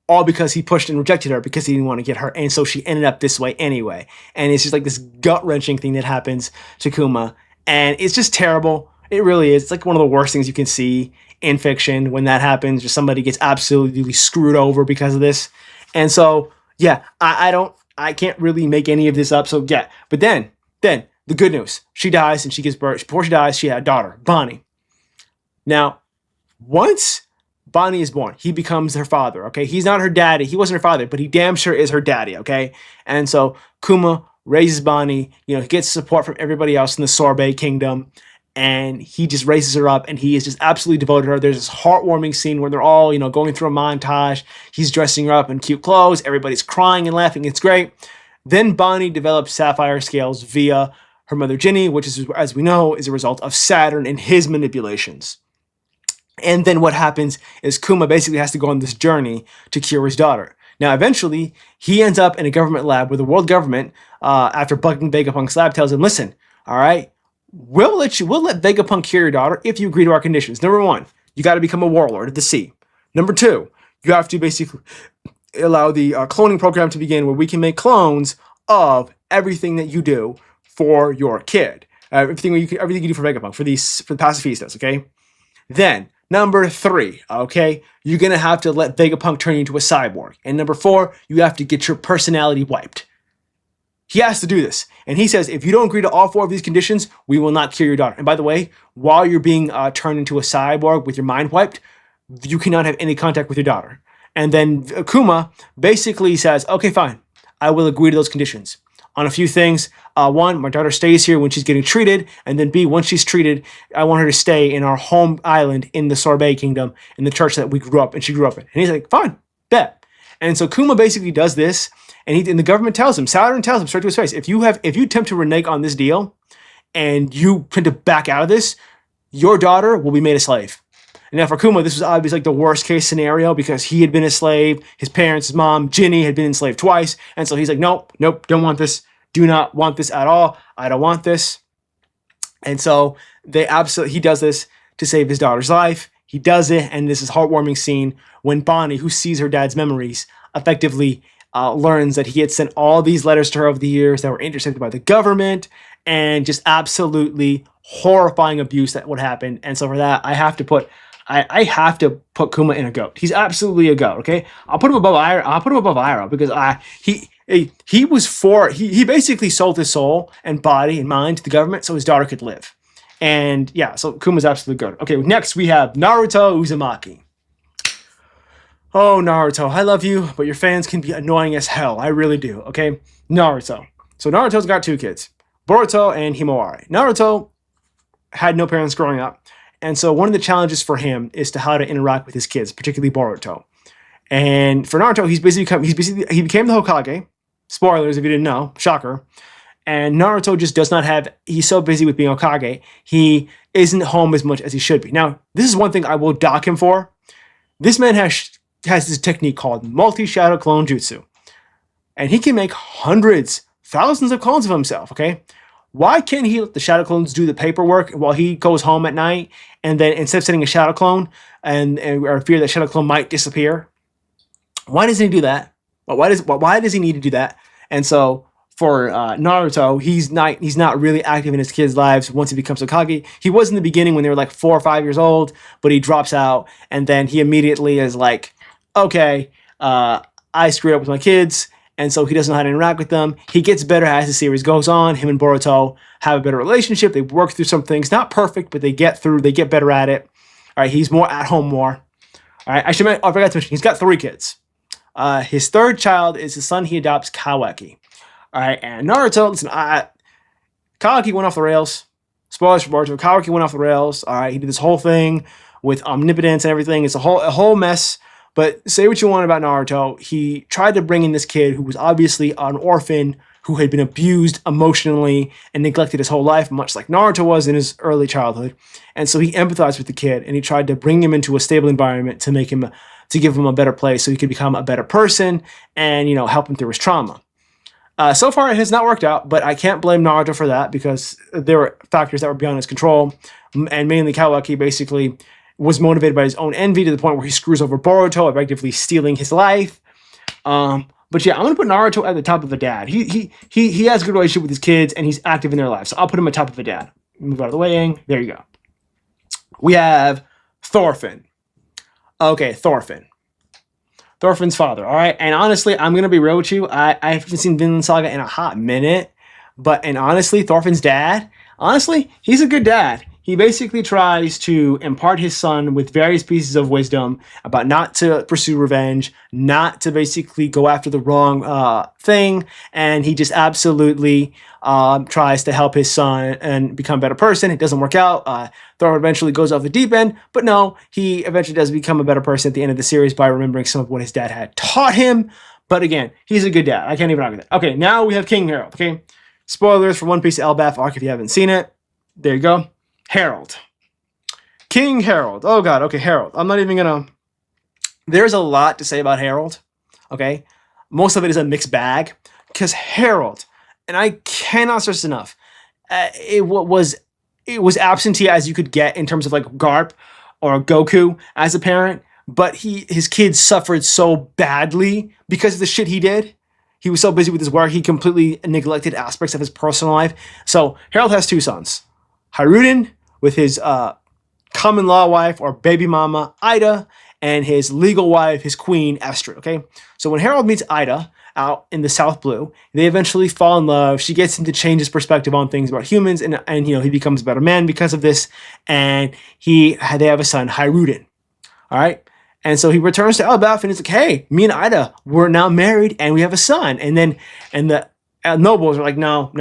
all because he pushed and rejected her because he didn't want to get her. And so she ended up this way anyway. And it's just like this gut-wrenching thing that happens to Kuma. And it's just terrible. It really is. It's like one of the worst things you can see in fiction when that happens. Or somebody gets absolutely screwed over because of this. And so, yeah, I can't really make any of this up. So, yeah. But then, the good news. She dies and she gives birth. Before she dies, she had a daughter, Bonnie. Now, once Bonnie is born, he becomes her father, okay? He's not her daddy. He wasn't her father, but he damn sure is her daddy, okay? And so Kuma raises Bonnie, he gets support from everybody else in the Sorbet Kingdom, and he just raises her up, and he is just absolutely devoted to her. There's this heartwarming scene where they're all, going through a montage. He's dressing her up in cute clothes. Everybody's crying and laughing. It's great. Then Bonnie develops sapphire scales via her mother Ginny, which is, as we know, is a result of Saturn and his manipulations. And then what happens is Kuma basically has to go on this journey to cure his daughter. Now, eventually, he ends up in a government lab where the world government, after bugging Vegapunk's lab, tells him, listen, all right, we'll let Vegapunk cure your daughter if you agree to our conditions. Number one, you got to become a warlord of the sea. Number two, you have to basically allow the cloning program to begin where we can make clones of everything that you do for your kid. Everything you do for Vegapunk, for the pacifistas, okay? Then, number three, okay, you're going to have to let Vegapunk turn you into a cyborg. And number four, you have to get your personality wiped. He has to do this. And he says, if you don't agree to all four of these conditions, we will not cure your daughter. And by the way, while you're being turned into a cyborg with your mind wiped, you cannot have any contact with your daughter. And then Kuma basically says, okay, fine, I will agree to those conditions. On a few things. One, my daughter stays here when she's getting treated. And then B, once she's treated, I want her to stay in our home island in the Sorbet Kingdom, in the church that she grew up in. And he's like, fine, bet. And so Kuma basically does this, and the government tells him, Saturn tells him straight to his face, if you attempt to renege on this deal, and you tend to back out of this, your daughter will be made a slave. And now for Kuma, this was obviously like the worst case scenario because he had been a slave. His parents, his mom, Ginny, had been enslaved twice. And so he's like, nope, don't want this. Do not want this at all. I don't want this. And so he does this to save his daughter's life. He does it. And this is a heartwarming scene when Bonnie, who sees her dad's memories, effectively learns that he had sent all these letters to her over the years that were intercepted by the government, and just absolutely horrifying abuse that would happen. And so for that, I have to put I have to put Kuma in a GOAT. He's absolutely a GOAT. Okay, I'll put him above Iroh. I'll put him above Iroh because he basically sold his soul and body and mind to the government so his daughter could live. And yeah, so Kuma's absolutely good. Okay, next we have Naruto Uzumaki. Oh, Naruto, I love you, but your fans can be annoying as hell. I really do, okay? Naruto. So Naruto's got two kids, Boruto and Himawari. Naruto had no parents growing up, and so one of the challenges for him is to how to interact with his kids, particularly Boruto. And for Naruto, he became the Hokage. Spoilers if you didn't know, shocker. And Naruto just does not have, he's so busy with being Hokage, he isn't home as much as he should be. Now, this is one thing I will dock him for. This man has this technique called multi-shadow clone jutsu. And he can make hundreds, thousands of clones of himself, okay? Why can't he let the shadow clones do the paperwork while he goes home at night, and then instead of setting a shadow clone or fear that shadow clone might disappear? Why doesn't he do that? Why does he need to do that? And so for Naruto, he's not really active in his kids' lives once he becomes Hokage. He was in the beginning when they were like 4 or 5 years old, but he drops out, and then he immediately is like, okay, I screwed up with my kids, and so he doesn't know how to interact with them. He gets better as the series goes on. Him and Boruto have a better relationship. They work through some things, not perfect, but they get better at it. All right, he's more at home more. All right, I forgot to mention, he's got 3 kids. His third child is his son he adopts, Kawaki. All right, and Naruto, listen, Kawaki went off the rails. Spoilers for Boruto. Kawaki went off the rails. All right, he did this whole thing with omnipotence and everything. It's a whole mess. But say what you want about Naruto, he tried to bring in this kid who was obviously an orphan who had been abused emotionally and neglected his whole life, much like Naruto was in his early childhood. And so he empathized with the kid, and he tried to bring him into a stable environment to give him a better place so he could become a better person and, help him through his trauma. So far, it has not worked out, but I can't blame Naruto for that because there were factors that were beyond his control, and mainly Kawaki basically was motivated by his own envy to the point where he screws over Boruto, effectively stealing his life. But yeah, I'm gonna put Naruto at the top of a dad. He has a good relationship with his kids, and he's active in their lives. So I'll put him at top of a dad. Move out of the way, Aang. There you go. We have Thorfinn. Okay, Thorfinn. Thorfinn's father. All right, and honestly, I'm gonna be real with you. I haven't seen Vinland Saga in a hot minute, and honestly, Thorfinn's dad. Honestly, he's a good dad. He basically tries to impart his son with various pieces of wisdom about not to pursue revenge, not to basically go after the wrong thing, and he just absolutely tries to help his son and become a better person. It doesn't work out. Thor eventually goes off the deep end, but no, he eventually does become a better person at the end of the series by remembering some of what his dad had taught him. But again, he's a good dad. I can't even argue that. Okay, now we have King Harold. Okay, spoilers for One Piece Elbaf arc if you haven't seen it. There you go. Harold. King Harold. Oh god, okay, Harold. I'm not even gonna... There's a lot to say about Harold, okay? Most of it is a mixed bag, because Harold, and I cannot stress enough, it was absentee as you could get in terms of like Garp or Goku as a parent, but his kids suffered so badly because of the shit he did. He was so busy with his work, he completely neglected aspects of his personal life. So Harold has 2 sons. Hiruden with his common law wife or baby mama, Ida, and his legal wife, his queen, Estrid, okay? So when Harold meets Ida out in the South Blue, they eventually fall in love. She gets him to change his perspective on things about humans, and he becomes a better man because of this, and they have a son, Hiruden, all right? And so he returns to Elbaf, and he's like, hey, me and Ida, we're now married, and we have a son. And the nobles are like, no,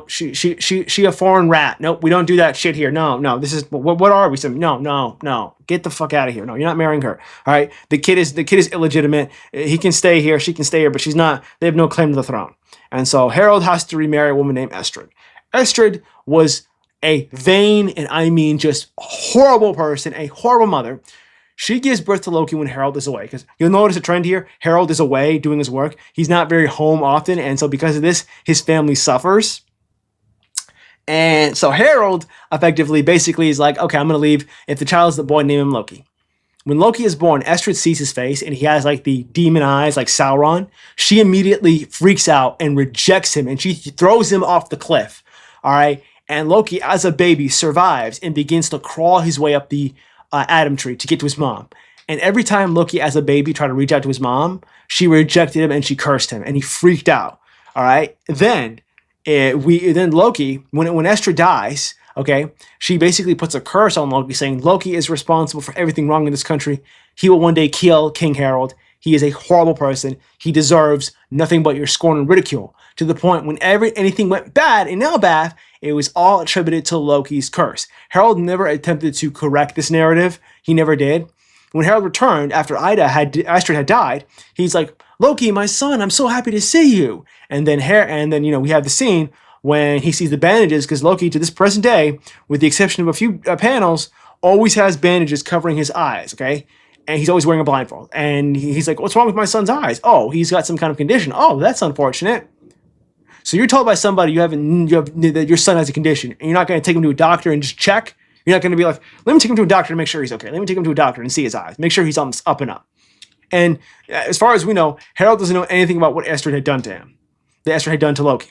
she a foreign rat. Nope, we don't do that shit here. No, this is, what are we? No, get the fuck out of here. No, you're not marrying her. All right, the kid is illegitimate. He can stay here, she can stay here, but she's not. They have no claim to the throne. And so Harold has to remarry a woman named Estrid. Estrid was a vain, and I mean just horrible person, a horrible mother. She gives birth to Loki when Harold is away, because you'll notice a trend here. Harold is away doing his work. He's not very home often, and so because of this, his family suffers. And so Harold effectively basically is like, okay, I'm going to leave. If the child's the boy, name him Loki. When Loki is born, Estrid sees his face, and he has like the demon eyes like Sauron. She immediately freaks out and rejects him, and she throws him off the cliff. All right, and Loki, as a baby, survives and begins to crawl his way up the Adam tree to get to his mom. And every time Loki, as a baby, tried to reach out to his mom, she rejected him and she cursed him, and he freaked out. All right. Then Loki, when Esther dies, okay, she basically puts a curse on Loki, saying Loki is responsible for everything wrong in this country. He will one day kill King Harald. He is a horrible person. He deserves nothing but your scorn and ridicule. To the point whenever anything went bad in Elbaf, it was all attributed to Loki's curse. Harald never attempted to correct this narrative. He never did. When Harald returned after Astrid had died, he's like, Loki, my son, I'm so happy to see you. And then we have the scene when he sees the bandages, because Loki, to this present day, with the exception of a few panels, always has bandages covering his eyes, okay? And he's always wearing a blindfold. And he's like, what's wrong with my son's eyes? Oh, he's got some kind of condition. Oh, that's unfortunate. So you're told by somebody that your son has a condition, and you're not going to take him to a doctor and just check. You're not going to be like, let me take him to a doctor to make sure he's okay. Let me take him to a doctor and see his eyes. Make sure he's on this up and up. And as far as we know, Harald doesn't know anything about what Esther had done to him. That Esther had done to Loki.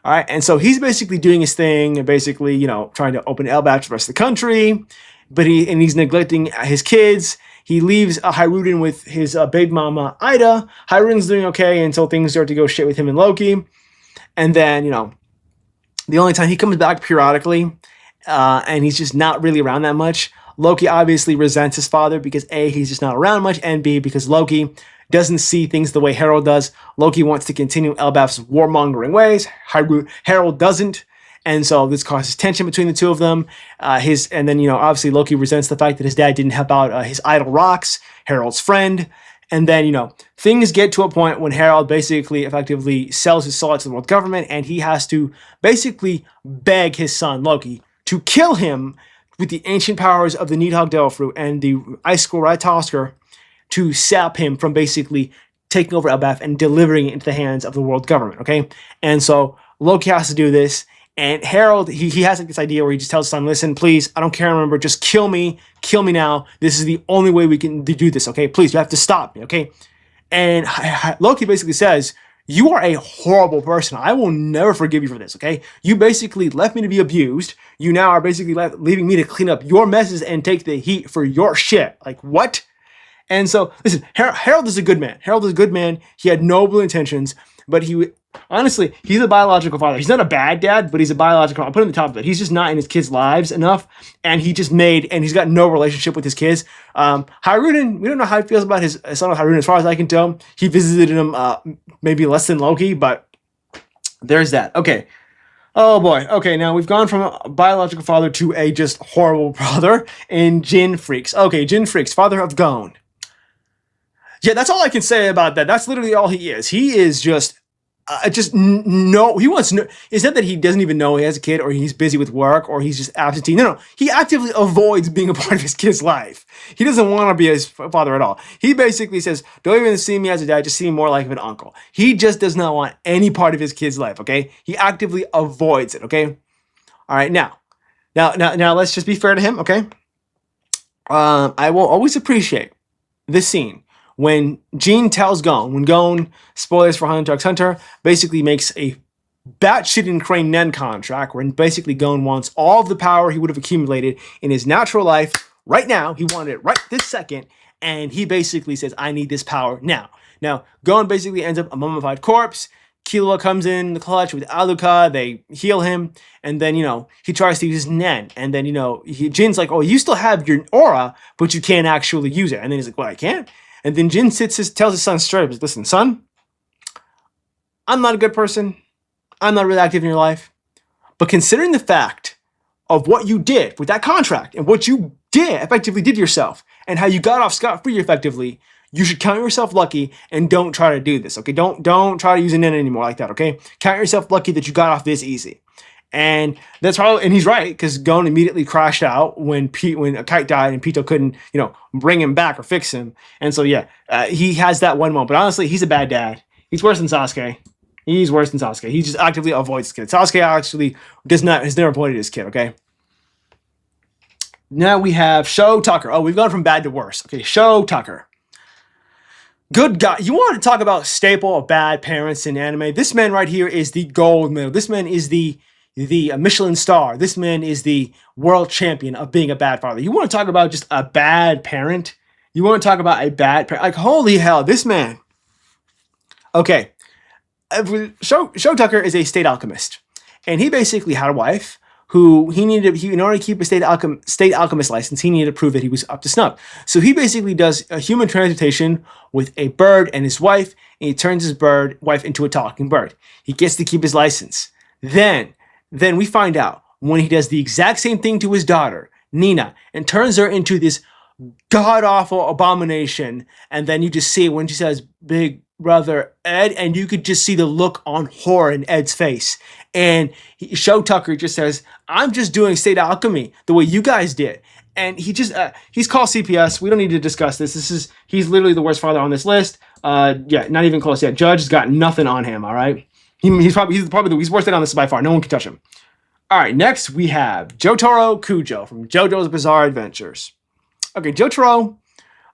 All right. And so he's basically doing his thing and basically, trying to open Elbaf to the rest of the country. But he's neglecting his kids. He leaves Hyrule with his baby mama, Ida. Hyrule's doing okay until things start to go shit with him and Loki. And then, the only time he comes back periodically, and he's just not really around that much. Loki obviously resents his father because A, he's just not around much, and B, because Loki doesn't see things the way Harald does. Loki wants to continue Elbaf's warmongering ways. Harald doesn't. And so this causes tension between the two of them. Obviously Loki resents the fact that his dad didn't help out his idol Rox, Harald's friend. And then, things get to a point when Harald basically effectively sells his soul to the world government, and he has to basically beg his son, Loki, to kill him with the ancient powers of the Nidhogg Devil Fruit and the Icicle Rhytosker to sap him from basically taking over Elbaf and delivering it into the hands of the world government, okay? And so Loki has to do this, and Harald, he has this idea where he just tells his son, listen, please, I don't care, remember, just kill me now. This is the only way we can do this, okay? Please, you have to stop me, okay? And Loki basically says, you are a horrible person. I will never forgive you for this, okay? You basically left me to be abused. You now are basically leaving me to clean up your messes and take the heat for your shit. Like, what? And so, listen, Harald is a good man. Harald is a good man. He had noble intentions, but honestly, he's a biological father. He's not a bad dad, but he's a biological. I'll put him on the top of it. He's just not in his kids' lives enough, and he's got no relationship with his kids. Hyrule, we don't know how he feels about his son Hyrule. As far as I can tell, he visited him maybe less than Loki, but there's that. Okay. Oh boy. Okay, now we've gone from a biological father to a just horrible brother in Jin Freaks. Okay, Jin Freaks, father of Gon. Yeah, that's all I can say about that. That's literally all he is. He is just he wants no. It's not that he doesn't even know he has a kid, or he's busy with work, or he's just absentee. No, he actively avoids being a part of his kid's life. He doesn't want to be his father at all. He basically says, don't even see me as a dad, just see me more like an uncle. He just does not want any part of his kid's life, okay? He actively avoids it, okay? All right, now, let's just be fair to him, okay? I will always appreciate this scene when Jean tells Gon, when Gon, spoilers for Hunter x Hunter, basically makes a batshit insane Nen contract, where basically Gon wants all of the power he would have accumulated in his natural life right now. He wanted it right this second, and he basically says, I need this power now. Now, Gon basically ends up a mummified corpse. Killua comes in the clutch with Aluka. They heal him, and then, he tries to use his Nen. And then, Jin's like, oh, you still have your aura, but you can't actually use it. And then he's like, well, I can't? And then Jin tells his son straight up, listen, son, I'm not a good person. I'm not really active in your life. But considering the fact of what you did with that contract and what you effectively did yourself and how you got off scot-free effectively, you should count yourself lucky and don't try to do this, okay? Don't try to use an N anymore like that, okay? Count yourself lucky that you got off this easy. And that's probably, and he's right, because Gon immediately crashed out when Kite died and Pito couldn't, bring him back or fix him. And so, yeah, he has that one moment. But honestly, he's a bad dad. He's worse than Sasuke. He just actively avoids his kid. Sasuke actually has never avoided his kid, okay? Now we have Shou Tucker. Oh, we've gone from bad to worse. Okay, Shou Tucker. Good guy. You want to talk about staple of bad parents in anime? This man right here is the gold medal. This man is the Michelin star. This man is the world champion of being a bad father. You want to talk about just a bad parent? You want to talk about a bad parent? Like, holy hell, this man. Okay. Shou Tucker is a state alchemist. And he basically had a wife who in order to keep a state alchemist license, he needed to prove that he was up to snuff. So he basically does a human transmutation with a bird and his wife, and he turns his wife into a talking bird. He gets to keep his license. Then we find out when he does the exact same thing to his daughter, Nina, and turns her into this god-awful abomination, and then you just see when she says, "Big brother Ed," and you could just see the look on horror in Ed's face. And Shou Tucker just says, "I'm just doing state alchemy the way you guys did." And he's called CPS. We don't need to discuss this. He's literally the worst father on this list. Yeah, not even close yet. Judge has got nothing on him, all right? He's probably the worst on this by far. No one can touch him. All right, next we have Jotaro Kujo from JoJo's Bizarre Adventures. Okay, Jotaro,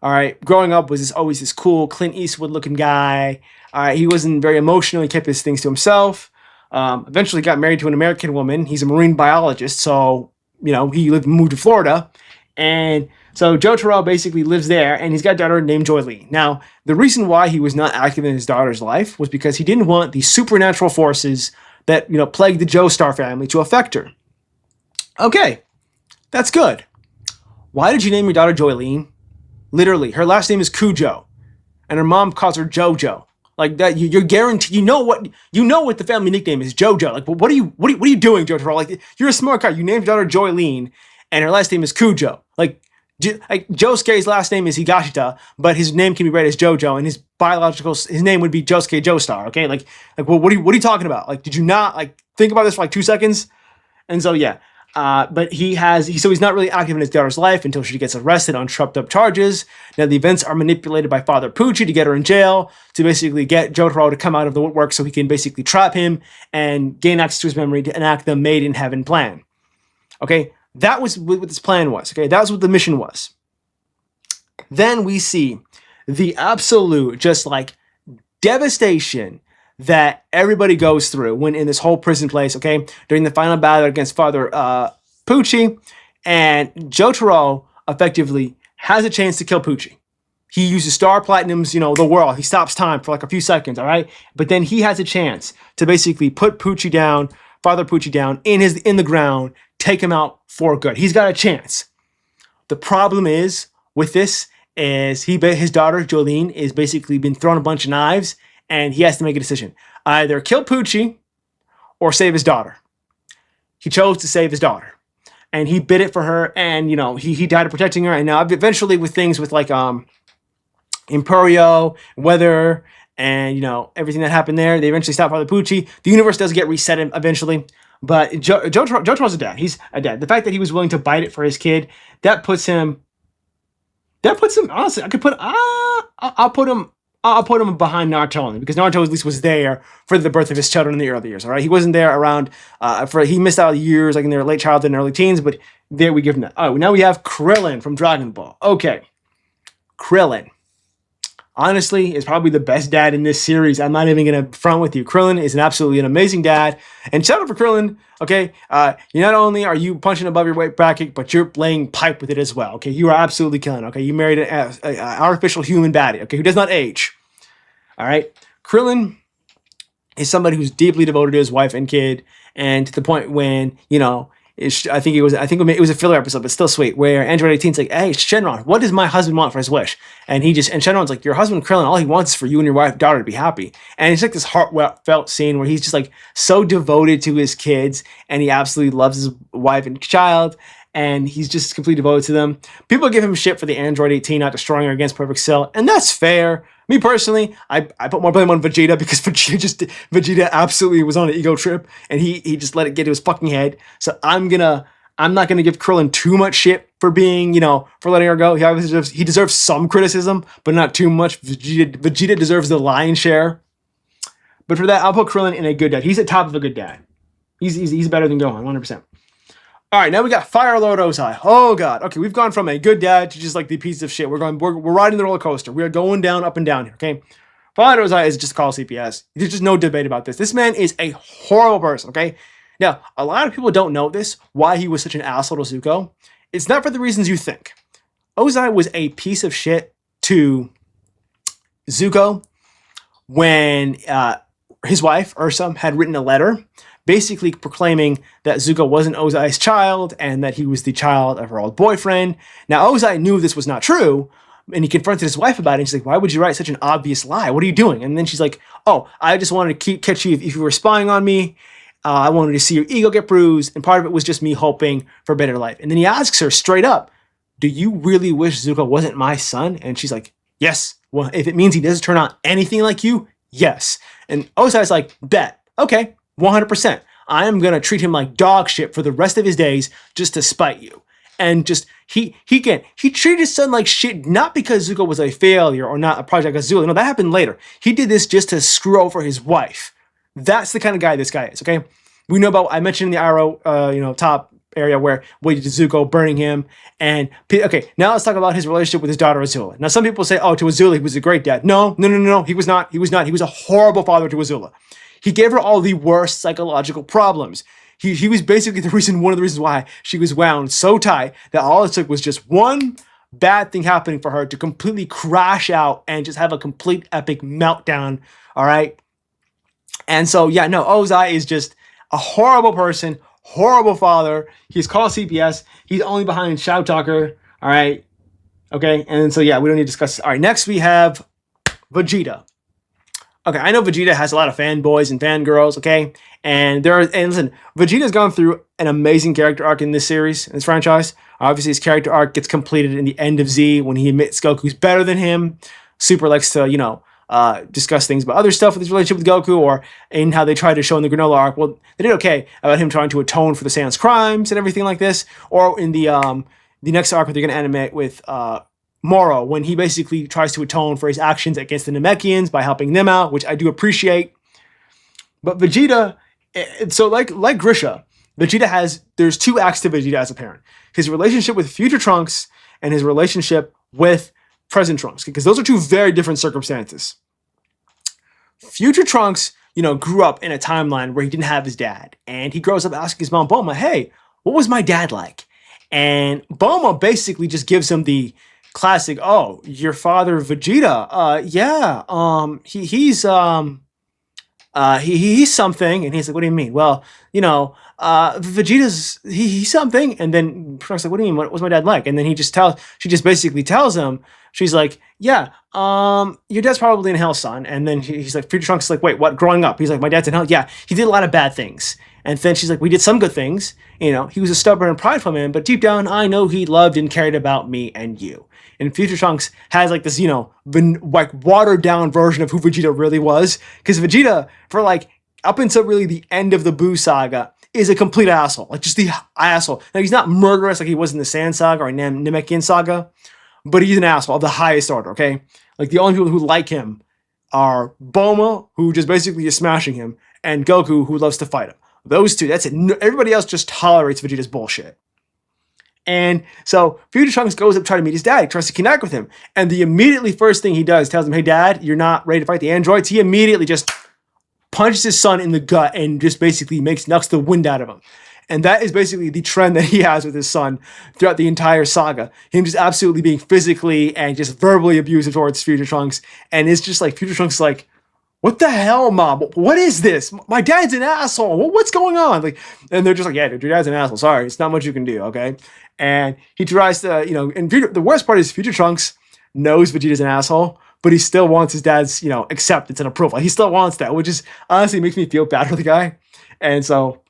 all right, growing up was always this cool Clint Eastwood looking guy. All right, he wasn't very emotional. He kept his things to himself. Eventually got married to an American woman. He's a marine biologist, so, he moved to Florida. And so Jotaro basically lives there, and he's got a daughter named Jolie. Now, the reason why he was not active in his daughter's life was because he didn't want the supernatural forces that, plagued the Jostar family to affect her. Okay, that's good. Why did you name your daughter Joylene? Literally, her last name is Kujo, and her mom calls her Jojo. Like that, you're guaranteed. You know what the family nickname is, Jojo. Like, what are you doing, Jotaro? Like, you're a smart guy. You named your daughter Joylene, and her last name is Kujo. Like Josuke's last name is Higashita, but his name can be read as Jojo, and his name would be Joesph Jostar. Okay, like what are you talking about? Like, did you not think about this for 2 seconds? And so yeah. But he's not really active in his daughter's life until she gets arrested on trumped up charges. Now the events are manipulated by Father Pucci to get her in jail, to basically get Jotaro to come out of the woodwork so he can basically trap him and gain access to his memory to enact the Made in Heaven plan. Okay, that was what this plan was. Okay, that was what the mission was. Then we see the absolute devastation that everybody goes through when in this whole prison place, okay? During the final battle against Father Pucci, and Jotaro effectively has a chance to kill Pucci. He uses Star Platinum's, the world. He stops time for a few seconds, all right? But then he has a chance to basically put Pucci down, Father Pucci down in the ground, take him out for good. He's got a chance. The problem is with this is his daughter Jolene is basically been thrown a bunch of knives, and he has to make a decision. Either kill Pucci or save his daughter. He chose to save his daughter. And he bid it for her, and, he died of protecting her. And now eventually with things with Imperio, weather, and, everything that happened there, they eventually stopped Father Pucci. The universe does get reset eventually. But Jotaro's a dad. He's a dad. The fact that he was willing to bite it for his kid, that puts him, honestly, I'll put him behind Naruto only because Naruto at least was there for the birth of his children in the early years. All right, he wasn't there around he missed out years in their late childhood and early teens, but there we give him that. Oh, now we have Krillin from Dragon Ball. Okay, Krillin, honestly, is probably the best dad in this series. I'm not even gonna front with you. Krillin is absolutely an amazing dad, and shout out for Krillin. Okay, you not only are you punching above your weight bracket, but you're laying pipe with it as well. Okay, you are absolutely killing. Okay, you married an artificial human baddie. Okay, who does not age. All right, Krillin is somebody who's deeply devoted to his wife and kid, and to the point when I think it was a filler episode, but still sweet, where Android 18's like, "Hey, Shenron, what does my husband want for his wish?" And Shenron's like, "Your husband Krillin, all he wants is for you and your daughter to be happy." And it's this heartfelt scene where he's just so devoted to his kids, and he absolutely loves his wife and child, and he's just completely devoted to them. People give him shit for the Android 18 not destroying her against Perfect Cell, and that's fair. Me personally, I put more blame on Vegeta because Vegeta absolutely was on an ego trip, and he just let it get to his fucking head. So I'm not gonna give Krillin too much shit for being, for letting her go. He deserves some criticism, but not too much. Vegeta deserves the lion's share. But for that, I'll put Krillin in a good dad. He's at top of a good dad. He's better than Gohan, 100%. All right, now we got Fire Lord Ozai. Oh god. Okay, we've gone from a good dad to just the piece of shit. We're riding the roller coaster. We are going down, up and down here. Okay, Fire Lord Ozai is just called CPS. There's just no debate about this. This man is a horrible person. Okay, Now, a lot of people don't know this, why he was such an asshole to Zuko. It's not for the reasons you think. Ozai was a piece of shit to Zuko when his wife, Ursa, had written a letter basically proclaiming that Zuko wasn't Ozai's child and that he was the child of her old boyfriend. Now, Ozai knew this was not true, and he confronted his wife about it. And she's like, why would you write such an obvious lie? What are you doing? And then she's like, oh, I just wanted to catch you if you were spying on me. I wanted to see your ego get bruised, and part of it was just me hoping for a better life. And then he asks her straight up, do you really wish Zuko wasn't my son? And she's like, yes. Well, if it means he doesn't turn out anything like you, yes. And Ozai's like, bet. Okay, 100%. I am going to treat him like dog shit for the rest of his days just to spite you. And just, he treated his son like shit, not because Zuko was a failure or not a Project Azula. No, that happened later. He did this just to screw over his wife. That's the kind of guy this guy is, okay? We know about, I mentioned in the Iroh, top area where we did Zuko burning him. And, okay, now let's talk about his relationship with his daughter Azula. Now, some people say, oh, to Azula, he was a great dad. No, he was not. He was not. He was a horrible father to Azula. He gave her all the worst psychological problems. He was basically one of the reasons why she was wound so tight that all it took was just one bad thing happening for her to completely crash out and just have a complete epic meltdown, all right? And so, yeah, no, Ozai is just a horrible person, horrible father. He's called CPS. He's only behind Shou Tucker, all right? Okay, and so, yeah, we don't need to discuss this. All right, next we have Vegeta. Okay, I know Vegeta has a lot of fanboys and fangirls, okay? And listen, Vegeta's gone through an amazing character arc in this series, in this franchise. Obviously, his character arc gets completed in the end of Z when he admits Goku's better than him. Super likes to, discuss things about other stuff with his relationship with Goku, or in how they tried to show in the Granola arc. Well, they did okay about him trying to atone for the Saiyans' crimes and everything like this. Or in the next arc where they're going to animate with Moro, when he basically tries to atone for his actions against the Namekians by helping them out, which I do appreciate. But Vegeta, so like Grisha, there's two acts to Vegeta as a parent. His relationship with future Trunks and his relationship with present Trunks, because those are two very different circumstances. Future Trunks, grew up in a timeline where he didn't have his dad, and he grows up asking his mom, Bulma, hey, what was my dad like? And Bulma basically just gives him the classic, oh, your father Vegeta, he's something. And he's like, what do you mean? Well, Vegeta's he's something. And then Trunks like, what do you mean? What was my dad like? And then she just basically tells him, she's like, yeah, your dad's probably in hell, son. And then he's like, future Trunks is like, wait, what? Growing up? He's like, my dad's in hell. Yeah, he did a lot of bad things. And then she's like, we did some good things. He was a stubborn and prideful man, but deep down, I know he loved and cared about me and you. And Future Trunks has like this, watered down version of who Vegeta really was. Because Vegeta, for up until really the end of the Buu saga, is a complete asshole. Like just the asshole. Now he's not murderous like he was in the Sand saga or Namekian saga, but he's an asshole of the highest order, okay? Like the only people who like him are Bulma, who just basically is smashing him, and Goku, who loves to fight him. Those two, that's it. Everybody else just tolerates Vegeta's bullshit. And so Future Trunks goes up trying to meet his dad. He tries to connect with him. And the immediately first thing he does tells him, hey, Dad, you're not ready to fight the androids. He immediately just punches his son in the gut and just basically knocks the wind out of him. And that is basically the trend that he has with his son throughout the entire saga. Him just absolutely being physically and just verbally abusive towards Future Trunks. And it's just like, Future Trunks is like, what the hell, Mom? What is this? My dad's an asshole. What's going on? And they're just like, yeah, dude, your dad's an asshole. Sorry, it's not much you can do, okay? And he tries to, and the worst part is Future Trunks knows Vegeta's an asshole, but he still wants his dad's, acceptance and approval. He still wants that, which is honestly makes me feel bad for the guy. And so,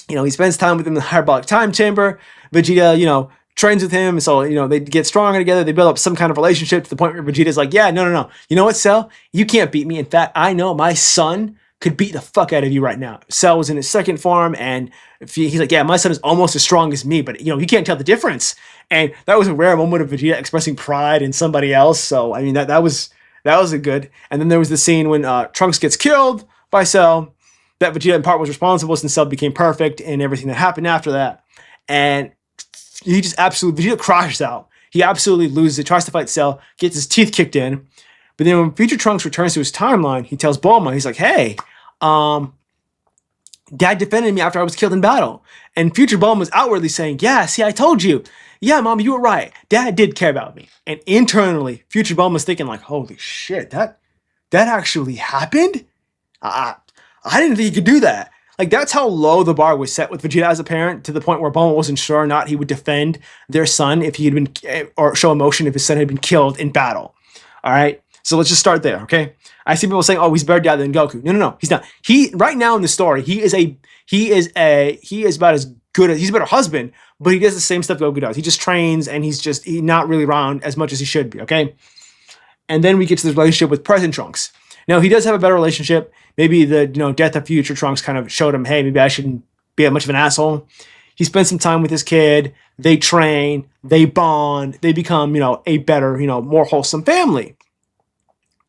he spends time with him in the hyperbolic time chamber. Vegeta, trains with him. So, they get stronger together. They build up some kind of relationship to the point where Vegeta's like, yeah, no. You know what, Cell? You can't beat me. In fact, I know my son could beat the fuck out of you right now. Cell was in his second form, and he's like, yeah, my son is almost as strong as me, but, you can't tell the difference. And that was a rare moment of Vegeta expressing pride in somebody else. So, I mean, that was a good. And then there was the scene when Trunks gets killed by Cell, that Vegeta in part was responsible since Cell became perfect and everything that happened after that. And he just Vegeta crashes out. He absolutely loses it, tries to fight Cell, gets his teeth kicked in. But then when Future Trunks returns to his timeline, he tells Bulma, he's like, hey, Dad defended me after I was killed in battle. And future Bulma was outwardly saying, yeah, see, I told you. Yeah, Mom, you were right. Dad did care about me. And internally, future Bulma was thinking like, holy shit, that actually happened? I didn't think he could do that. Like, that's how low the bar was set with Vegeta as a parent, to the point where Bulma wasn't sure or not he would defend their son if he had been, or show emotion if his son had been killed in battle. All right? So let's just start there, okay? I see people saying, "Oh, he's better dad than Goku." No, he's not. He right now in the story, he's about as good as, he's a better husband, but he does the same stuff Goku does. He just trains, and he's not really around as much as he should be, okay? And then we get to the relationship with present Trunks. Now, he does have a better relationship. Maybe the death of future Trunks kind of showed him, hey, maybe I shouldn't be that much of an asshole. He spends some time with his kid. They train. They bond. They become, a better, more wholesome family.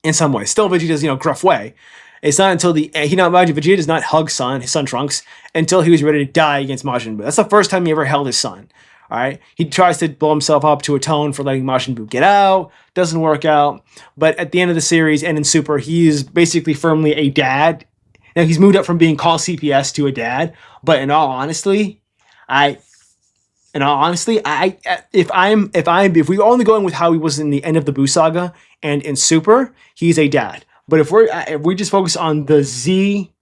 In some ways, still Vegeta's gruff way. It's not until Vegeta does not hug his son Trunks, until he was ready to die against Majin Buu. That's the first time he ever held his son. All right, he tries to blow himself up to atone for letting Majin Buu get out. Doesn't work out. But at the end of the series and in Super, he is basically firmly a dad. Now he's moved up from being called CPS to a dad. But in all honesty, if we're only going with how he was in the end of the Buu saga and in Super, he's a dad. But if we just focus on the Z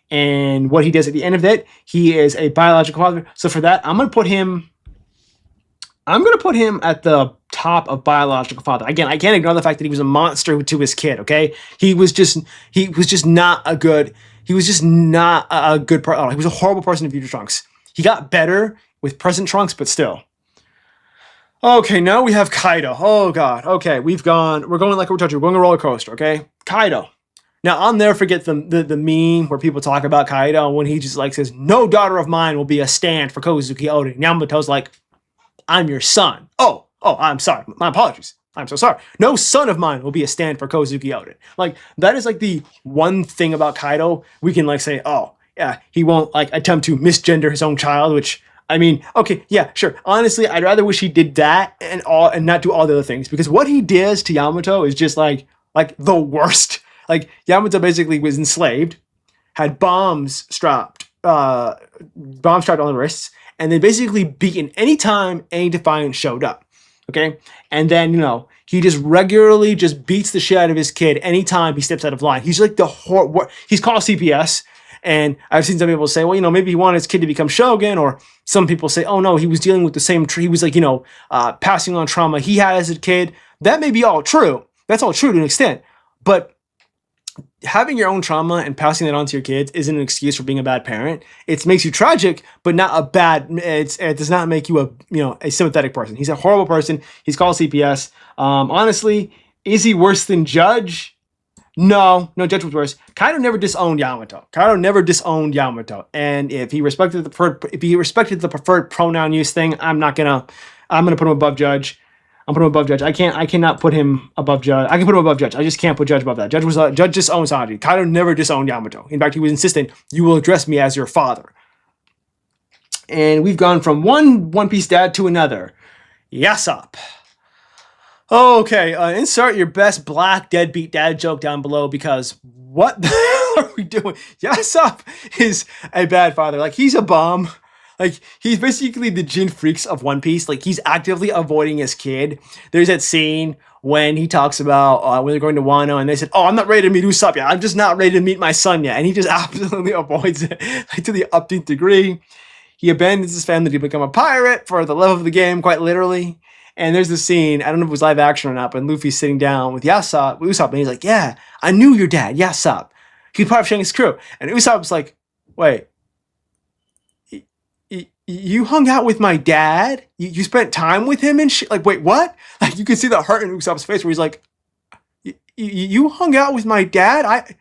and what he does at the end of it, he is a biological father. So for that, I'm gonna put him at the top of biological father. Again, I can't ignore the fact that he was a monster to his kid. Okay, he was just not a good person. He was a horrible person in Future Trunks. He got better with present Trunks, but still. Okay, now we have Kaido. Oh god. Okay, we're going like we're touching. We're going a roller coaster. Okay, Kaido. Now I'll never forget the meme where people talk about Kaido when he just like says, "No daughter of mine will be a stand for Kozuki Oden." Yamato's like, "I'm your son." Oh, I'm sorry. My apologies. I'm so sorry. No son of mine will be a stand for Kozuki Oden. Like, that is like the one thing about Kaido we can like say, oh yeah, he won't like attempt to misgender his own child, which, I mean, okay, yeah, sure. Honestly, I'd rather wish he did that and not do all the other things, because what he does to Yamato is just like the worst. Like, Yamato basically was enslaved, had bombs strapped on the wrists, and then basically beaten anytime any Defiant showed up. Okay, and then he just regularly just beats the shit out of his kid anytime he steps out of line. He's like he's called CPS. And I've seen some people say, well, maybe he wanted his kid to become Shogun, or some people say, oh no, he was dealing with the same, he was like, passing on trauma he had as a kid. That may be all true. That's all true to an extent. But having your own trauma and passing that on to your kids isn't an excuse for being a bad parent. It makes you tragic, but not a bad, it does not make you a sympathetic person. He's a horrible person. He's called CPS. Honestly, is he worse than Judge? No, Judge was worse. Kaido never disowned Yamato. And if he respected the preferred pronoun use thing, I'm gonna put him above Judge. I cannot put him above Judge. I can put him above Judge. I just can't put Judge above that. Judge disowned Sanji. Kaido never disowned Yamato. In fact, he was insistent, you will address me as your father. And we've gone from one Piece dad to another. Yasopp. Okay, insert your best black deadbeat dad joke down below, because what the hell are we doing? Yasopp is a bad father. Like, he's a bum. Like, he's basically the Jin Freaks of One Piece. Like, he's actively avoiding his kid. There's that scene when he talks about when they're going to Wano, and they said, oh, I'm not ready to meet Usopp yet. I'm just not ready to meet my son yet. And he just absolutely avoids it, like, to the upteenth degree. He abandons his family to become a pirate for the love of the game, quite literally. And there's this scene, I don't know if it was live action or not, but Luffy's sitting down with Usopp, and he's like, yeah, I knew your dad, Yasopp. He's part of Shanks' crew. And Usopp's like, wait, you hung out with my dad? You spent time with him and shit? Like, wait, what? Like, you can see the hurt in Usopp's face where he's like, you hung out with my dad?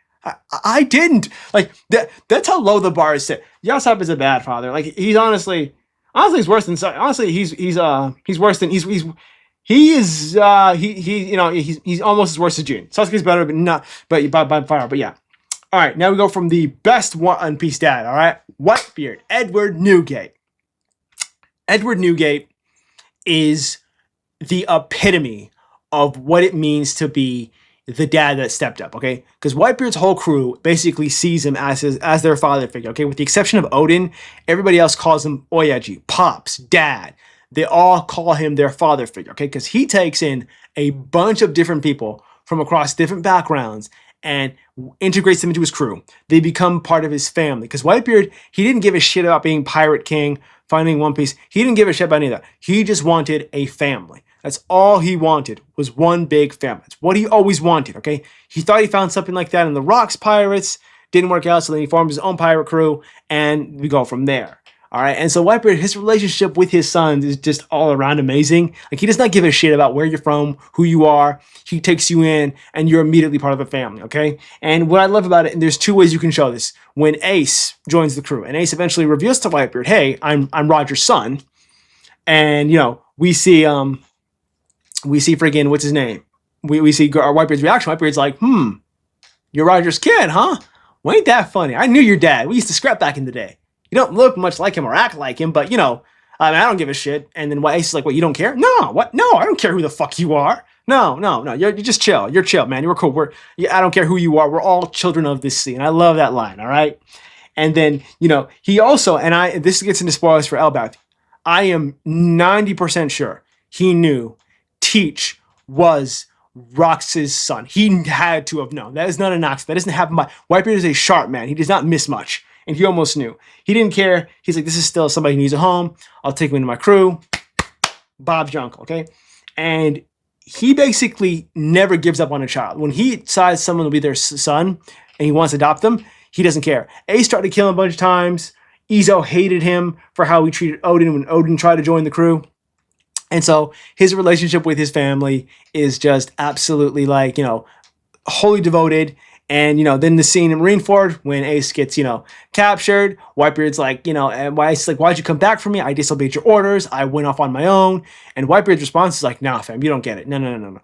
I didn't. Like, that's how low the bar is set. Yasopp is a bad father. Like, he's honestly, he's worse than. Honestly, he's worse than he's almost as worse as Jin. Sasuke's better, but not by far. But yeah. All right, now we go from the best One Piece dad. All right, Whitebeard, Edward Newgate. Edward Newgate is the epitome of what it means to be the dad that stepped up, okay? Because Whitebeard's whole crew basically sees him as their father figure, okay? With the exception of Odin, everybody else calls him Oyaji, Pops, Dad. They all call him their father figure, okay? Because he takes in a bunch of different people from across different backgrounds and integrates them into his crew. They become part of his family. Because Whitebeard, he didn't give a shit about being Pirate King, finding One Piece. He didn't give a shit about any of that. He just wanted a family. That's all he wanted, was one big family. That's what he always wanted, okay? He thought he found something like that in the Rocks Pirates. Didn't work out, so then he formed his own pirate crew, and we go from there. All right, and so Whitebeard, his relationship with his sons is just all around amazing. Like, he does not give a shit about where you're from, who you are. He takes you in, and you're immediately part of the family, okay? And what I love about it, and there's two ways you can show this. When Ace joins the crew, and Ace eventually reveals to Whitebeard, hey, I'm Roger's son. And, you know, we see friggin', what's his name? We see Whitebeard's reaction. Whitebeard's like, you're Roger's kid, huh? Well, ain't that funny? I knew your dad. We used to scrap back in the day. You don't look much like him or act like him, but, you know, I mean, I don't give a shit. And then Ace is like, what, you don't care? No, what? No, I don't care who the fuck you are. No. You're just chill. You're chill, man. You're cool. I don't care who you are. We're all children of this sea. And I love that line, all right? And then, you know, he also, and this gets into spoilers for Elbaf, I am 90% sure he knew Teach was Rox's son. He had to have known. That is not an accident. That doesn't happen by... Whitebeard is a sharp man. He does not miss much. And he almost knew. He didn't care. He's like, this is still somebody who needs a home. I'll take him into my crew. Bob's your uncle, okay? And he basically never gives up on a child. When he decides someone will be their son and he wants to adopt them, he doesn't care. Ace tried to kill him a bunch of times. Izo hated him for how he treated Odin when Odin tried to join the crew. And so his relationship with his family is just absolutely, like, you know, wholly devoted. And, you know, then the scene in Marineford when Ace gets, you know, captured, Whitebeard's like, you know, and Ace like, why'd you come back for me? I disobeyed your orders. I went off on my own. And Whitebeard's response is like, nah, fam, you don't get it. No.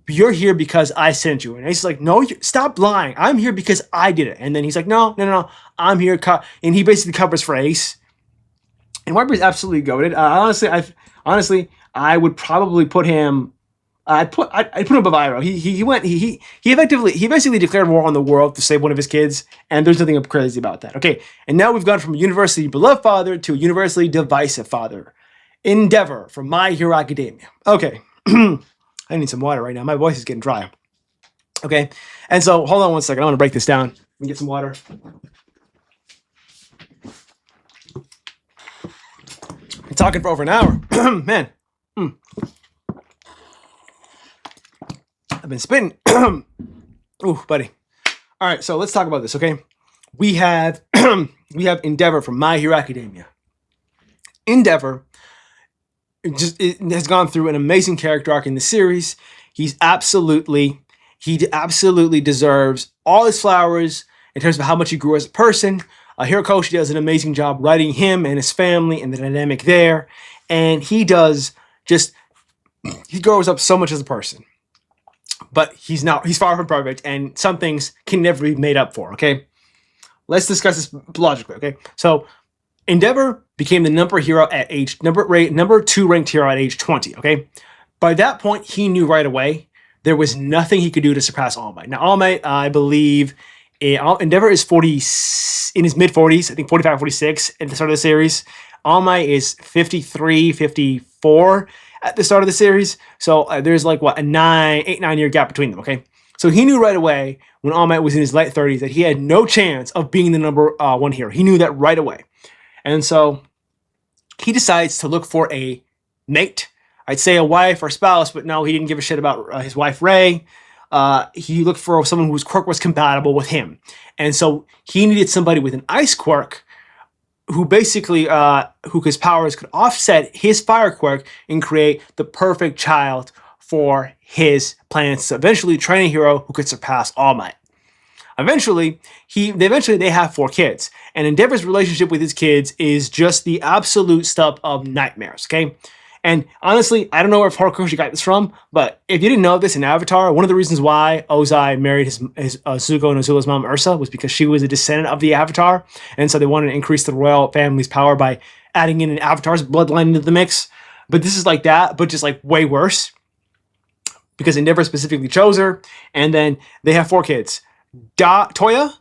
You're here because I sent you. And Ace is like, no, stop lying. I'm here because I did it. And then he's like, no. I'm here. And he basically covers for Ace. And Whitebeard's absolutely goated. Honestly, I would probably put him... I'd put him above Iroh. He basically declared war on the world to save one of his kids, and there's nothing crazy about that. Okay, and now we've gone from a universally beloved father to a universally divisive father. Endeavor from My Hero Academia. Okay, I need some water right now. My voice is getting dry. Okay, and so hold on one second. I want to break this down. Let me get some water. I'm talking for over an hour, man. I've been spitting. Ooh, buddy. All right, so let's talk about this, okay? We have Endeavor from My Hero Academia. Endeavor has gone through an amazing character arc in the series. He absolutely deserves all his flowers in terms of how much he grew as a person. Hirokoshi does an amazing job writing him and his family and the dynamic there. And he grows up so much as a person. But he's far from perfect, and some things can never be made up for, okay? Let's discuss this logically, okay? So, Endeavor became the number 2 ranked hero at age 20, okay? By that point, he knew right away there was nothing he could do to surpass All Might. Now, All Might, I believe, Endeavor is in his mid-40s, I think 45, 46 at the start of the series. All Might is 53, 54 at the start of the series. So there's like, what, a 8-9 year gap between them, okay? So he knew right away when All Might was in his late 30s that he had no chance of being the number 1 hero. He knew that right away. And so he decides to look for a mate. I'd say a wife or spouse, but no, he didn't give a shit about his wife, Rey. He looked for someone whose quirk was compatible with him. And so he needed somebody with an ice quirk who basically, whose powers could offset his fire quirk and create the perfect child for his plans to eventually train a hero who could surpass All Might. Eventually, they have 4 kids, and Endeavor's relationship with his kids is just the absolute stuff of nightmares, okay? And honestly, I don't know where Horikoshi got this from, but if you didn't know this in Avatar, one of the reasons why Ozai married his Zuko and Azula's mom Ursa was because she was a descendant of the Avatar, and so they wanted to increase the royal family's power by adding in an Avatar's bloodline into the mix. But this is like that, but just like way worse. because Endeavor specifically chose her. And then they have 4 kids: Toya,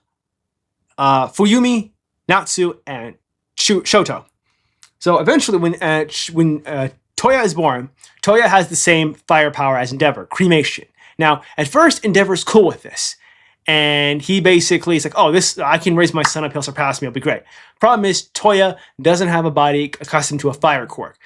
Fuyumi, Natsu, and Shoto. So eventually, when Toya is born, Toya has the same firepower as Endeavor, cremation. Now, at first, Endeavor's cool with this. And he basically is like, oh, I can raise my son up, he'll surpass me, it'll be great. Problem is, Toya doesn't have a body accustomed to a fire quirk.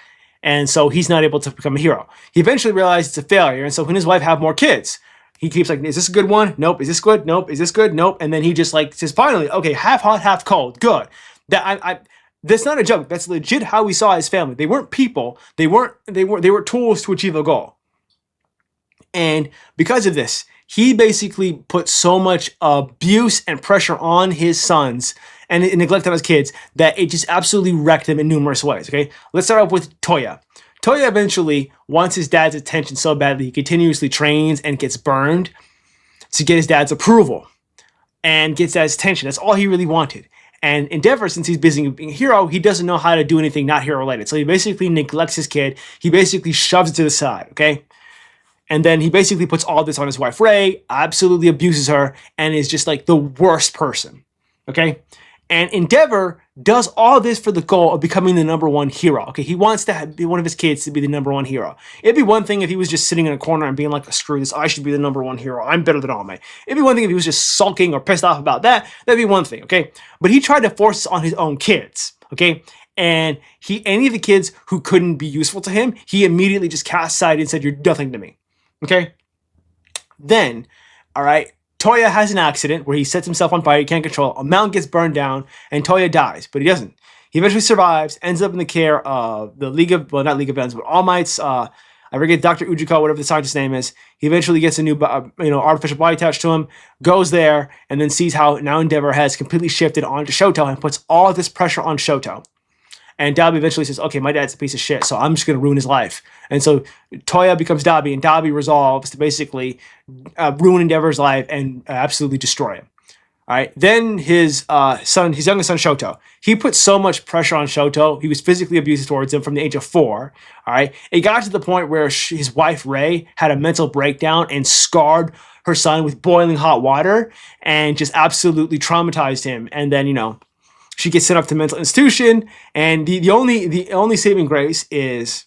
And so he's not able to become a hero. He eventually realizes it's a failure. And so when his wife have more kids, he keeps like, is this a good one? Nope. Is this good? Nope. Is this good? Nope. And then he just like says, finally, okay, half hot, half cold. Good. That's not a joke. That's legit how we saw his family. They weren't people. They were tools to achieve a goal. And because of this, he basically put so much abuse and pressure on his sons and neglect on his kids that it just absolutely wrecked them in numerous ways, okay? Let's start off with Toya. Toya eventually wants his dad's attention so badly he continuously trains and gets burned to get his dad's approval and gets dad's attention. That's all he really wanted. And Endeavor, since he's busy being a hero, he doesn't know how to do anything not hero related. So he basically neglects his kid. He basically shoves it to the side, okay? And then he basically puts all this on his wife, Rei, absolutely abuses her, and is just like the worst person, okay? And Endeavor does all this for the goal of becoming the #1 hero, okay? He wants to be one of his kids to be the #1 hero. It'd be one thing if he was just sitting in a corner and being like, screw this, I should be the #1 hero. I'm better than all my. It'd be one thing if he was just sulking or pissed off about that. That'd be one thing, okay? But he tried to force this on his own kids, okay? And any of the kids who couldn't be useful to him, he immediately just cast aside and said, you're nothing to me. Okay, then, all right, Toya has an accident where he sets himself on fire, he can't control, a mountain gets burned down, and Toya dies, but he doesn't. He eventually survives, ends up in the care of the League of, well, not League of Villains, but All Might's, I forget, Dr. Ujiko, whatever the scientist's name is. He eventually gets a new, artificial body attached to him, goes there, and then sees how now Endeavor has completely shifted onto Shoto and puts all this pressure on Shoto. And Dabi eventually says, okay, my dad's a piece of shit, so I'm just going to ruin his life. And so Toya becomes Dabi, and Dabi resolves to basically ruin Endeavor's life and absolutely destroy him. All right. Then his youngest son, Shoto, he put so much pressure on Shoto. He was physically abusive towards him from the age of 4. All right. It got to the point where his wife, Rei, had a mental breakdown and scarred her son with boiling hot water and just absolutely traumatized him. And then, she gets sent off to mental institution, and the only saving grace is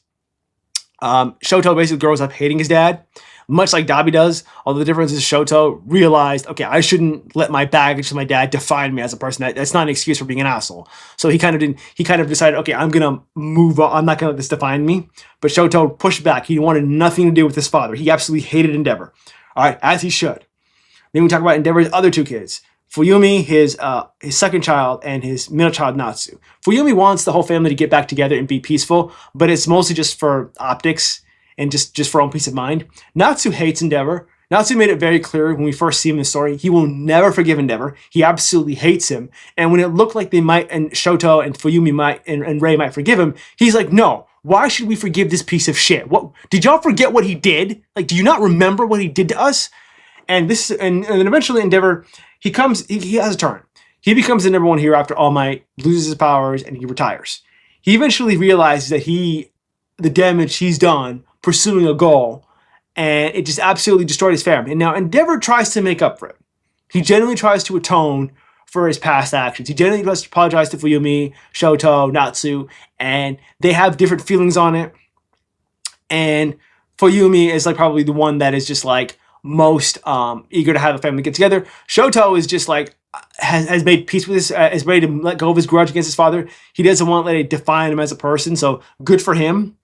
Shoto basically grows up hating his dad, much like Dabi does. Although the difference is Shoto realized, okay, I shouldn't let my baggage to my dad define me as a person. That's not an excuse for being an asshole. So he kind of decided, okay, I'm gonna move on. I'm not gonna let this define me. But Shoto pushed back. He wanted nothing to do with his father. He absolutely hated Endeavor. All right, as he should. Then we talk about Endeavor's other 2 kids. Fuyumi, his second child, and his middle child, Natsu. Fuyumi wants the whole family to get back together and be peaceful, but it's mostly just for optics and just for own peace of mind. Natsu hates Endeavor. Natsu made it very clear when we first see him in the story, he will never forgive Endeavor. He absolutely hates him. And when it looked like they might, and Shoto and Fuyumi might, and Rei might forgive him, he's like, no, why should we forgive this piece of shit? What, did y'all forget what he did? Like, do you not remember what he did to us? And this, and then eventually Endeavor, he has a turn. He becomes the #1 hero after All Might loses his powers and he retires. He eventually realizes that the damage he's done pursuing a goal, and it just absolutely destroyed his family. And now Endeavor tries to make up for it. He genuinely tries to atone for his past actions. He genuinely tries to apologize to Fuyumi, Shoto, Natsu, and they have different feelings on it. And Fuyumi is like probably the one that is just like most eager to have a family get together. Shoto is just like has made peace with his, is ready to let go of his grudge against his father. He doesn't want to let it define him as a person, so good for him.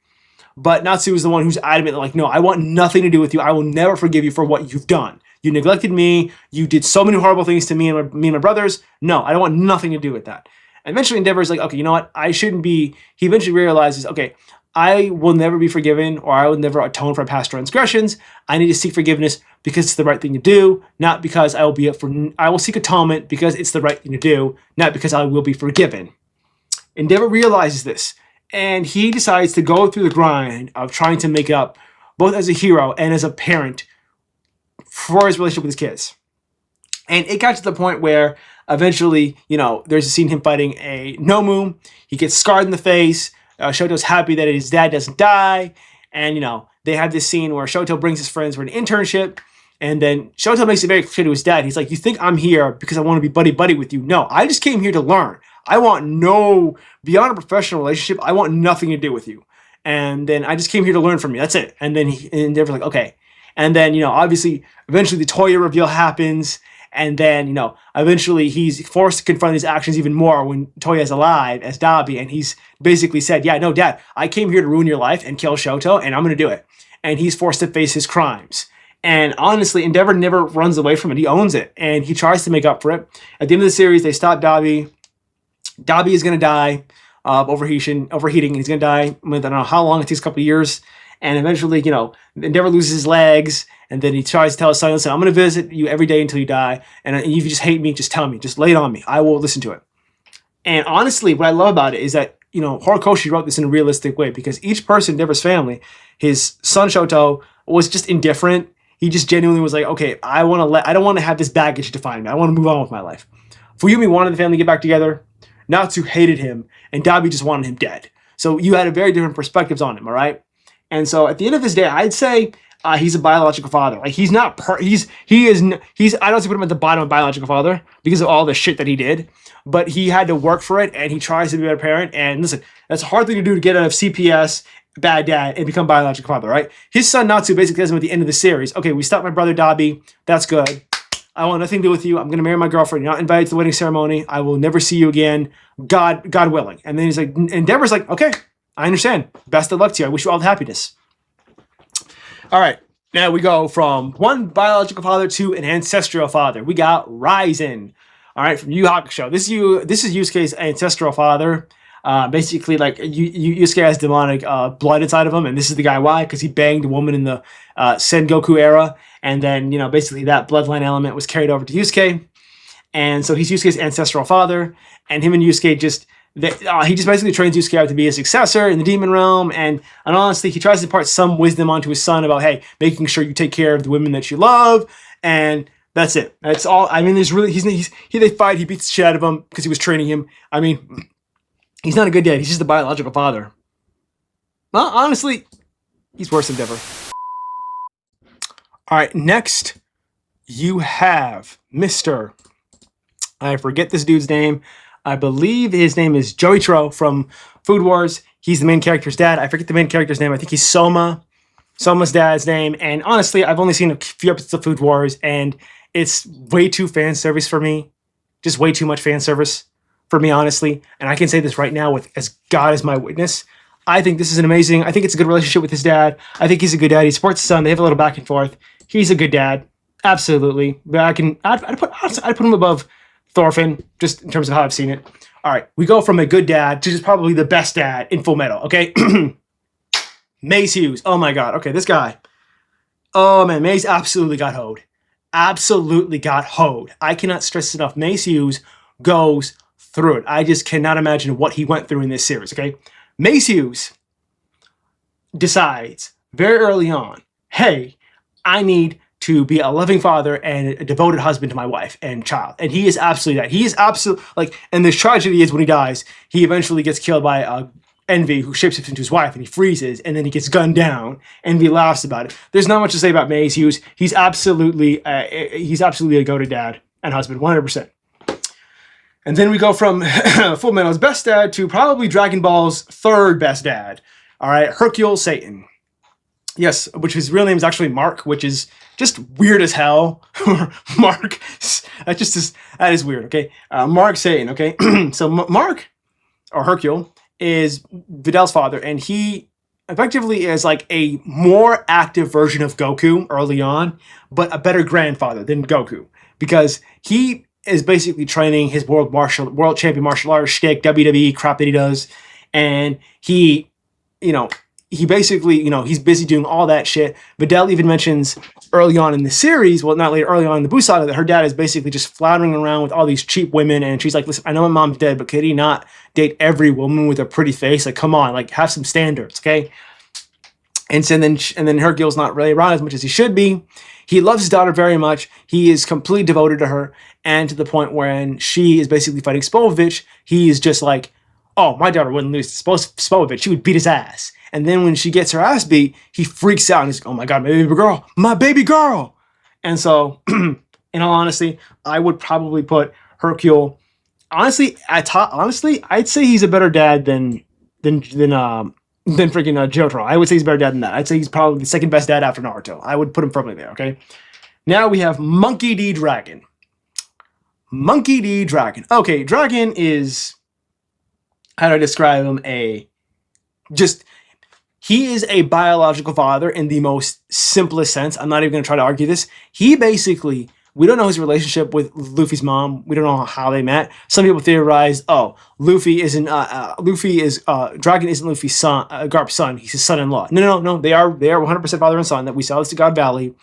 But Natsu is the one who's adamant, like, no, I want nothing to do with you. I will never forgive you for what you've done. You neglected me. You did so many horrible things to me and my brothers. No, I don't want nothing to do with that. And eventually Endeavor is like, okay, you know what? I shouldn't be. He eventually realizes, okay, I will never be forgiven, or I will never atone for past transgressions. I need to seek forgiveness because it's the right thing to do, not because I will seek atonement because it's the right thing to do, not because I will be forgiven. Endeavor realizes this, and he decides to go through the grind of trying to make up, both as a hero and as a parent, for his relationship with his kids. And it got to the point where eventually, there's a scene him fighting a Nomu. He gets scarred in the face. Shoto's happy that his dad doesn't die. And, they have this scene where Shoto brings his friends for an internship, and then Shoto makes it very clear to his dad. He's like, you think I'm here because I want to be buddy-buddy with you? No, I just came here to learn. I want beyond a professional relationship, I want nothing to do with you. And then I just came here to learn from you. That's it. And then they were like, okay. And then, obviously, eventually the Toya reveal happens. And then, eventually he's forced to confront his actions even more when Toya's alive as Dabi. And he's basically said, yeah, no, Dad, I came here to ruin your life and kill Shoto, and I'm going to do it. And he's forced to face his crimes. And honestly, Endeavor never runs away from it. He owns it. And he tries to make up for it. At the end of the series, they stop Dabi. Dabi is going to die of overheating. He's going to die with, I don't know how long, it takes a couple of years. And eventually, Endeavor loses his legs. And then he tries to tell his son, listen, I'm going to visit you every day until you die. And if you just hate me, just tell me. Just lay it on me. I will listen to it. And honestly, what I love about it is that, Horikoshi wrote this in a realistic way, because each person in Endeavor's family, his son Shoto was just indifferent. He just genuinely was like, okay, I don't want to have this baggage define me. I want to move on with my life. Fuyumi wanted the family to get back together. Natsu hated him, and Dabi just wanted him dead. So you had a very different perspectives on him, all right? And so at the end of his day, I'd say he's a biological father. Like, he's not, I don't put him at the bottom of biological father because of all the shit that he did, but he had to work for it, and he tries to be a better parent. And listen, that's a hard thing to do, to get out of CPS, bad dad, and become biological father, right? His son Natsu basically tells him at the end of the series, okay, we stopped my brother Dabi. That's good. I want nothing to do with you. I'm going to marry my girlfriend. You're not invited to the wedding ceremony. I will never see you again. God willing. And then he's like, Endeavor's like, okay, I understand. Best of luck to you. I wish you all the happiness. All right. Now we go from one biological father to an ancestral father. We got Raizen. All right, from Yu Hakusho. This is Yusuke's ancestral father. Basically, like, Yusuke has demonic blood inside of him, and this is the guy. Why? Because he banged a woman in the Sengoku era, and then, basically that bloodline element was carried over to Yusuke, and so he's Yusuke's ancestral father, and him and Yusuke he just basically trains Yusuke out to be a successor in the demon realm, and honestly, he tries to impart some wisdom onto his son about, hey, making sure you take care of the women that you love, and that's it. That's all. I mean, they fight, he beats the shit out of him because he was training him. I mean, he's not a good dad. He's just a biological father. Well, honestly, he's worse than ever. All right, next you have Mr. I forget this dude's name. I believe his name is Joichiro from Food Wars. He's the main character's dad. I forget the main character's name. I think he's Soma's dad's name. And honestly, I've only seen a few episodes of Food Wars, and it's way too fan service for me. Just way too much fan service for me, honestly. And I can say this right now with as God as my witness. I think this is an amazing, I think it's a good relationship with his dad. I think he's a good dad. He supports his son. They have a little back and forth. He's a good dad. Absolutely. But I'd put him above Thorfinn, just in terms of how I've seen it. All right, we go from a good dad to just probably the best dad in Full Metal, okay? Maes Hughs. Oh my God. Okay, this guy. Oh man, Maes absolutely got hoed. Absolutely got hoed. I cannot stress enough. Maes Hughs goes through it. I just cannot imagine what he went through in this series, okay? Maes Hughs decides very early on, hey, I need to be a loving father and a devoted husband to my wife and child. And he is absolutely that. He is absolutely, like, and the tragedy is when he dies, he eventually gets killed by Envy, who shapeshifts into his wife, and he freezes, and then he gets gunned down. Envy laughs about it. There's not much to say about Maes Hughs. He's absolutely a goated dad and husband, 100%. And then we go from Full Metal's best dad to probably Dragon Ball's third best dad. All right, Hercule Satan. Yes, which his real name is actually Mark, which is just weird as hell. Mark, that is weird, okay? Mark Satan, okay? So Mark, or Hercule, is Vidal's father, and he effectively is like a more active version of Goku early on, but a better grandfather than Goku, because he is basically training his world champion martial arts shtick, WWE crap that he does, and he basically, he's busy doing all that shit. Vidal even mentions early on in the series, well, not later, early on in the Buu saga, that her dad is basically just floundering around with all these cheap women, and she's like, listen, I know my mom's dead, but could he not date every woman with a pretty face? Like, come on, like, have some standards, okay? And so then Hercule's not really around as much as he should be. He loves his daughter very much. He is completely devoted to her, and to the point when she is basically fighting Spovich, he is just like, oh, my daughter wouldn't lose to Spovich. She would beat his ass. And then when she gets her ass beat, he freaks out and he's like, oh my God, my baby girl, my baby girl. And so, in all honesty, I would probably put Hercule, honestly, at top. Honestly, I'd say he's a better dad than freaking Jotaro. I would say he's a better dad than that. I'd say he's probably the second best dad after Naruto. I would put him firmly there, okay? Now we have Monkey D. Dragon. Monkey D. Dragon. Okay, Dragon is, how do I describe him? He is a biological father in the most simplest sense. I'm not even going to try to argue this. He basically, we don't know his relationship with Luffy's mom. We don't know how they met. Some people theorize, oh, Dragon isn't Luffy's son, Garp's son. He's his son-in-law. No. They are 100% father and son. That we saw this to God Valley.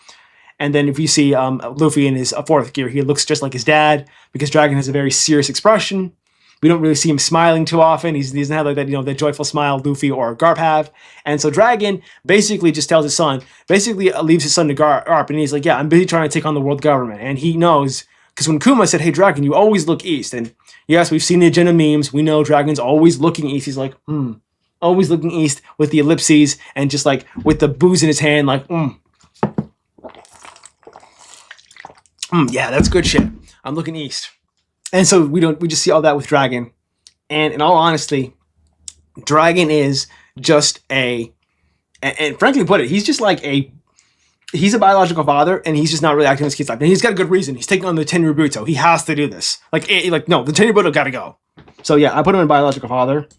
And then if you see Luffy in his fourth gear, he looks just like his dad because Dragon has a very serious expression. We don't really see him smiling too often. He doesn't have like that, that joyful smile Luffy or Garp have. And so Dragon basically just tells his son, leaves his son to Garp, and he's like, yeah, I'm busy trying to take on the world government. And he knows, because when Kuma said, hey, Dragon, you always look east. And yes, we've seen the agenda memes. We know Dragon's always looking east. He's like, always looking east with the ellipses and just like with the booze in his hand, like, yeah, that's good shit. I'm looking east. And so we just see all that with Dragon. And in all honesty, Dragon is just and frankly put it, he's just like he's a biological father and he's just not really acting in his kid's life. And he's got a good reason. He's taking on the Tenryubuto. He has to do this. No, the Tenryubuto gotta go. So yeah, I put him in biological father.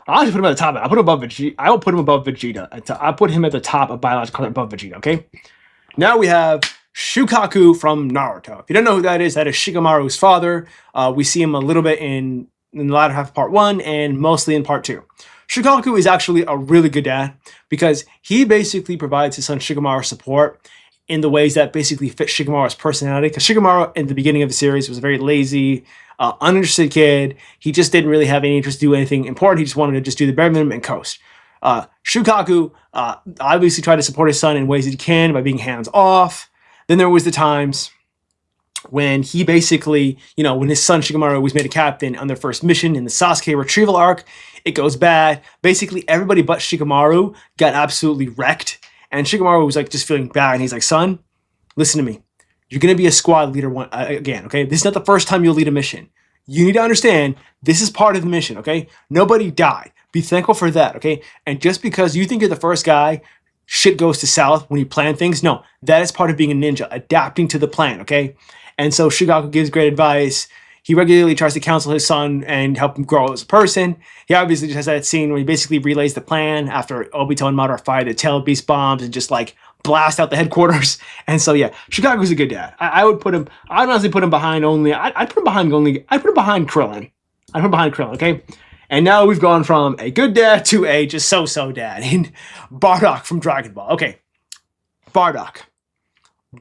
I'll just put him at the top. I'll put him above Vegeta. I will put him above Vegeta. I'll put him at the top of biological father above Vegeta, okay? Now we have Shukaku from Naruto. If you don't know who that is Shikamaru's father. We see him a little bit in the latter half of part 1 and mostly in part 2. Shukaku is actually a really good dad because he basically provides his son Shikamaru support in the ways that basically fit Shikamaru's personality. Because Shikamaru in the beginning of the series was a very lazy, uninterested kid. He just didn't really have any interest to do anything important. He just wanted to just do the bare minimum and coast. Shukaku obviously tried to support his son in ways that he can by being hands off. Then there was the times when he basically, when his son Shikamaru was made a captain on their first mission in the Sasuke retrieval arc, it goes bad. Basically, everybody but Shikamaru got absolutely wrecked. And Shikamaru was like just feeling bad. And he's like, son, listen to me. You're going to be a squad leader again, okay? This is not the first time you'll lead a mission. You need to understand this is part of the mission, okay? Nobody died. Be thankful for that, okay? And just because you think you're the first guy, shit goes to south when you plan things. No, that is part of being a ninja, adapting to the plan, okay? And so Shukaku gives great advice. He regularly tries to counsel his son and help him grow as a person. He obviously just has that scene where he basically relays the plan after Obito and Madara fire the tail beast bombs and just like blast out the headquarters. And so yeah, Shukaku's a good dad. I'd honestly put him behind I'd put him behind Krillin. I'd put him behind Krillin, okay? And now we've gone from a good dad to a just so-so dad in Bardock from Dragon Ball. Okay, Bardock.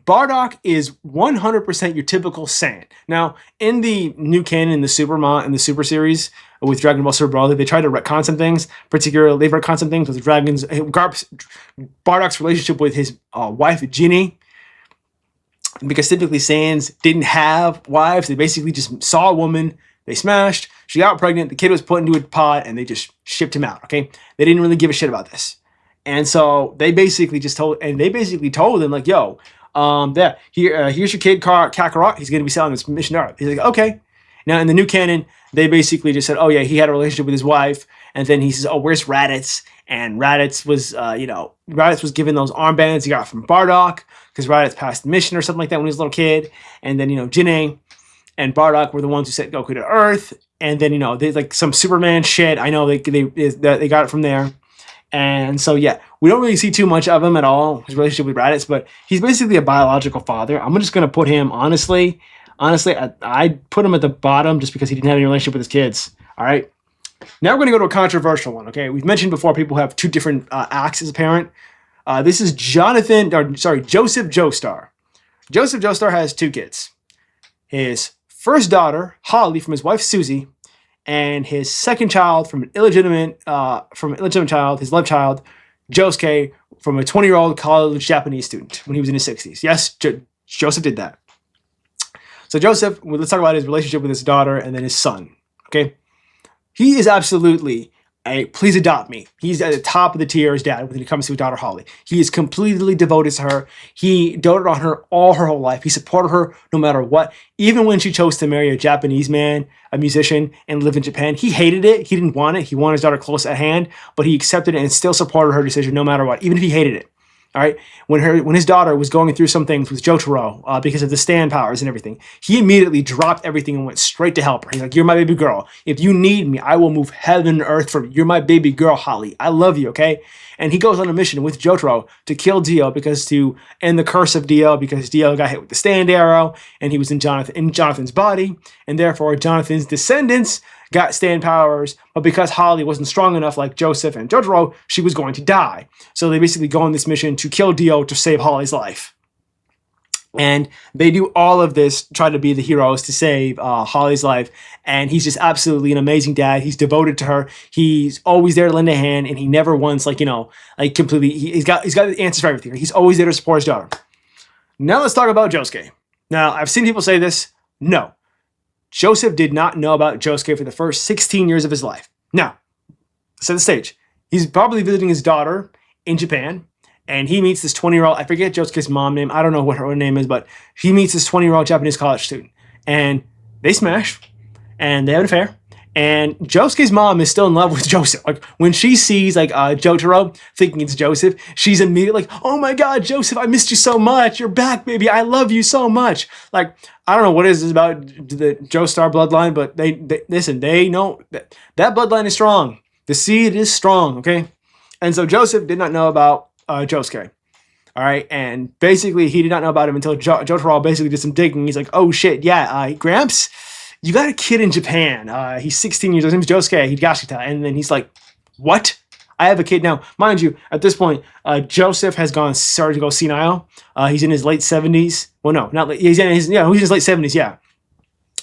Bardock is 100% your typical Saiyan. Now, in the new canon, in the Super series with Dragon Ball Super Broly, they tried to retcon some things. Particularly, they've retconned some things with Bardock's relationship with his wife, Ginny. Because typically Saiyans didn't have wives. They basically just saw a woman, they smashed, she got pregnant, the kid was put into a pod, and they just shipped him out, okay? They didn't really give a shit about this. And so they basically told them, like, yo, here's your kid, Kakarot. He's going to be selling this mission to Earth. He's like, okay. Now, in the new canon, they basically just said, oh, yeah, he had a relationship with his wife. And then he says, oh, where's Raditz? And Raditz was given those armbands he got from Bardock because Raditz passed the mission or something like that when he was a little kid. And then, Jinne and Bardock were the ones who sent Goku to Earth. And then, they like some Superman shit. I know they got it from there. And so, yeah, we don't really see too much of him at all, his relationship with Raditz, but he's basically a biological father. I'm just going to put him, honestly, I'd put him at the bottom just because he didn't have any relationship with his kids. All right. Now we're going to go to a controversial one, okay? We've mentioned before people have two different acts as a parent. This is Joesph Jostar. Joesph Jostar has two kids. His first daughter, Holly, from his wife, Susie, and his second child from an illegitimate child, his love child, Josuke, from a 20-year-old college Japanese student when he was in his 60s. Yes, Joseph did that. So Joseph, let's talk about his relationship with his daughter and then his son, okay? he is absolutely a please adopt me. He's at the top of the tier as dad when it comes to his daughter Holly. He is completely devoted to her. He doted on her all her whole life. He supported her no matter what. Even when she chose to marry a Japanese man, a musician, and live in Japan, he hated it. He didn't want it. He wanted his daughter close at hand, but he accepted it and still supported her decision no matter what, even if he hated it. All right, when his daughter was going through some things with Jotaro because of the stand powers and everything, he immediately dropped everything and went straight to help her. He's like, "You're my baby girl. If you need me, I will move heaven and earth for you. You're my baby girl, Holly. I love you, okay?" And he goes on a mission with Jotaro to kill Dio to end the curse of Dio because Dio got hit with the stand arrow and he was in Jonathan's body, and therefore Jonathan's descendants got stand powers, but because Holly wasn't strong enough like Joesph and Jotaro, she was going to die. So they basically go on this mission to kill Dio to save Holly's life. And they do all of this, try to be the heroes to save Holly's life. And he's just absolutely an amazing dad. He's devoted to her. He's always there to lend a hand, and he never once, completely, he's got the answers for everything. He's always there to support his daughter. Now let's talk about Josuke. Now, I've seen people say this. No. Joesph did not know about Josuke for the first 16 years of his life. Now, set the stage. He's probably visiting his daughter in Japan, and he meets this 20-year-old, I forget Josuke's mom name, I don't know what her name is, but he meets this 20-year-old Japanese college student, and they smash, and they have an affair, and Josuke's mom is still in love with Joesph. Like, when she sees, Jotaro, thinking it's Joesph, she's immediately like, "Oh my god, Joesph, I missed you so much. You're back, baby. I love you so much." Like, I don't know what it is about the Jostar bloodline, but they listen, they know that bloodline is strong. The seed is strong, okay? And so Joesph did not know about Josuke. All right, and basically he did not know about him until Jotaro basically did some digging. He's like, "Oh shit, yeah, Gramps, you got a kid in Japan. He's 16 years old. His name is Josuke Higashita." And then he's like, "What? I have a kid now." Mind you, at this point, Joesph has started to go senile. He's in his late 70s. Well, no, not late. He's in his late 70s. Yeah.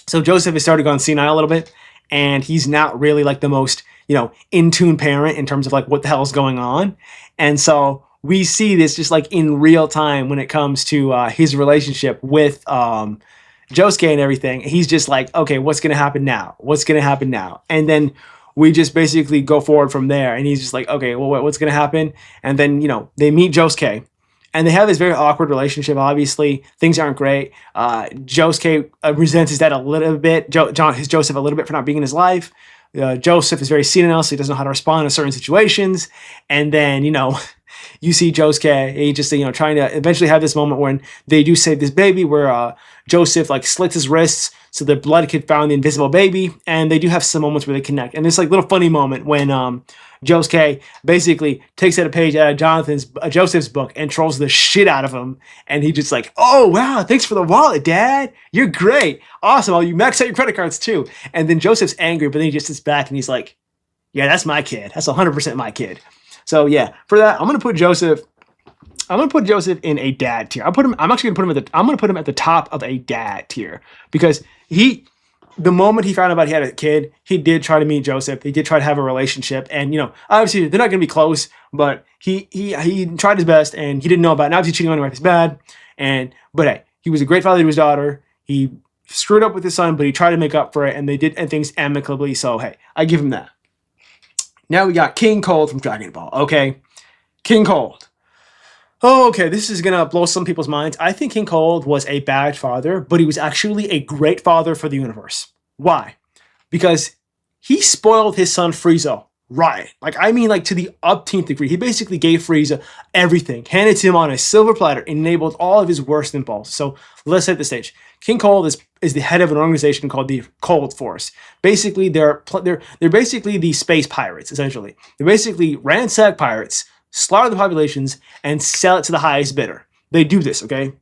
So Joesph has started going senile a little bit, and he's not really like the most in tune parent in terms of like what the hell is going on. And so we see this just like in real time when it comes to his relationship with Josuke and everything. He's just like, okay, what's going to happen now? What's going to happen now? And then we just basically go forward from there. And he's just like, okay, well, what's going to happen? And then, they meet Josuke. And they have this very awkward relationship, obviously. Things aren't great. Josuke resents his dad a little bit, Joesph a little bit for not being in his life. Joesph is very senile, so he doesn't know how to respond to certain situations. And then, you see Josuke, he just, trying to eventually have this moment when they do save this baby, where Joesph slits his wrists so the blood could find the invisible baby, and they do have some moments where they connect. And this little funny moment when Josuke basically takes out a page out of Joseph's book and trolls the shit out of him, and he just like, "Oh wow, thanks for the wallet, Dad. You're great, awesome. Oh, you maxed out your credit cards too." And then Joseph's angry, but then he just sits back and he's like, "Yeah, that's my kid. That's 100% my kid." So yeah, for that, I'm gonna put Joesph in a dad tier. I'm actually gonna put him at the top of a dad tier because the moment he found out he had a kid, he did try to meet Joesph. He did try to have a relationship, and obviously they're not gonna be close, but he tried his best, and he didn't know about it. And obviously cheating on his wife is bad, but hey, he was a great father to his daughter. He screwed up with his son, but he tried to make up for it, and they did end things amicably. So hey, I give him that. Now we got King Cold from Dragon Ball. Okay, King Cold. Oh, okay, this is going to blow some people's minds. I think King Cold was a bad father, but he was actually a great father for the universe. Why? Because he spoiled his son Frieza right. To the upteenth degree. He basically gave Frieza everything, handed to him on a silver platter, enabled all of his worst impulses. So let's set the stage. King Cold is the head of an organization called the Cold Force. Basically, they're basically the space pirates, essentially. They basically ransack pirates, slaughter the populations, and sell it to the highest bidder. They do this, okay?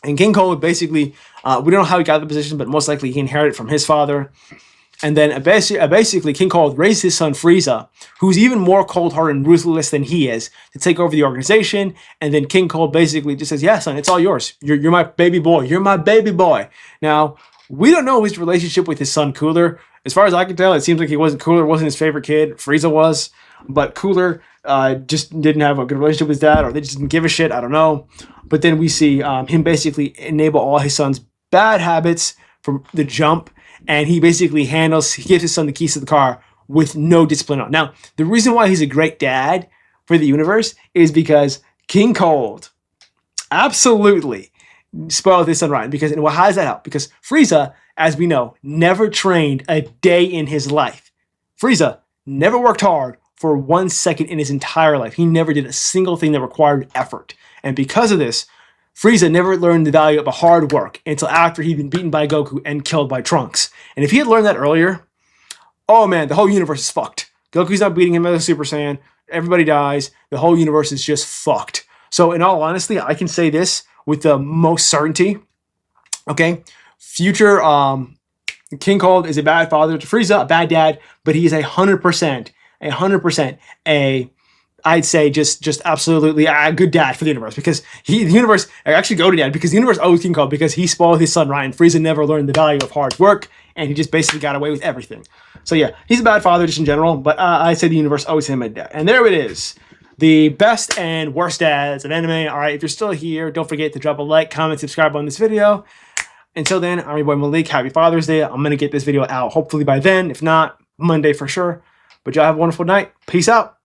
And King Cold basically, we don't know how he got the position, but most likely he inherited it from his father. And then basically King Cold raised his son Frieza, who's even more cold-hearted and ruthless than he is, to take over the organization. And then King Cold basically just says, "Yeah, son, it's all yours. You're my baby boy. You're my baby boy." Now, we don't know his relationship with his son Cooler. As far as I can tell, it seems like Cooler wasn't his favorite kid. Frieza was. But Cooler just didn't have a good relationship with his dad, or they just didn't give a shit. I don't know. But then we see him basically enable all his son's bad habits from the jump. and he basically he gives his son the keys to the car with no discipline on. Now, the reason why he's a great dad for the universe is because King Cold absolutely spoiled his son Ryan. And how does that help? Because Frieza, as we know, never trained a day in his life. Frieza never worked hard for 1 second in his entire life. He never did a single thing that required effort. And because of this, Frieza never learned the value of a hard work until after he'd been beaten by Goku and killed by Trunks. And if he had learned that earlier, oh man, the whole universe is fucked. Goku's not beating him as a Super Saiyan. Everybody dies. The whole universe is just fucked. So in all honesty, I can say this with the most certainty. Okay, future King Cold is a bad father to Frieza, a bad dad, but he is 100%, I'd say just absolutely a good dad for the universe, because the universe actually go to dad because the universe owes King Cold because he spoiled his son Ryan. Frieza never learned the value of hard work, and he just basically got away with everything. So yeah, he's a bad father just in general, but I'd say the universe owes him a dad. And there it is. The best and worst dads of anime. All right, if you're still here, don't forget to drop a like, comment, subscribe on this video. Until then, I'm your boy Malik. Happy Father's Day. I'm going to get this video out hopefully by then. If not, Monday for sure. But y'all have a wonderful night. Peace out.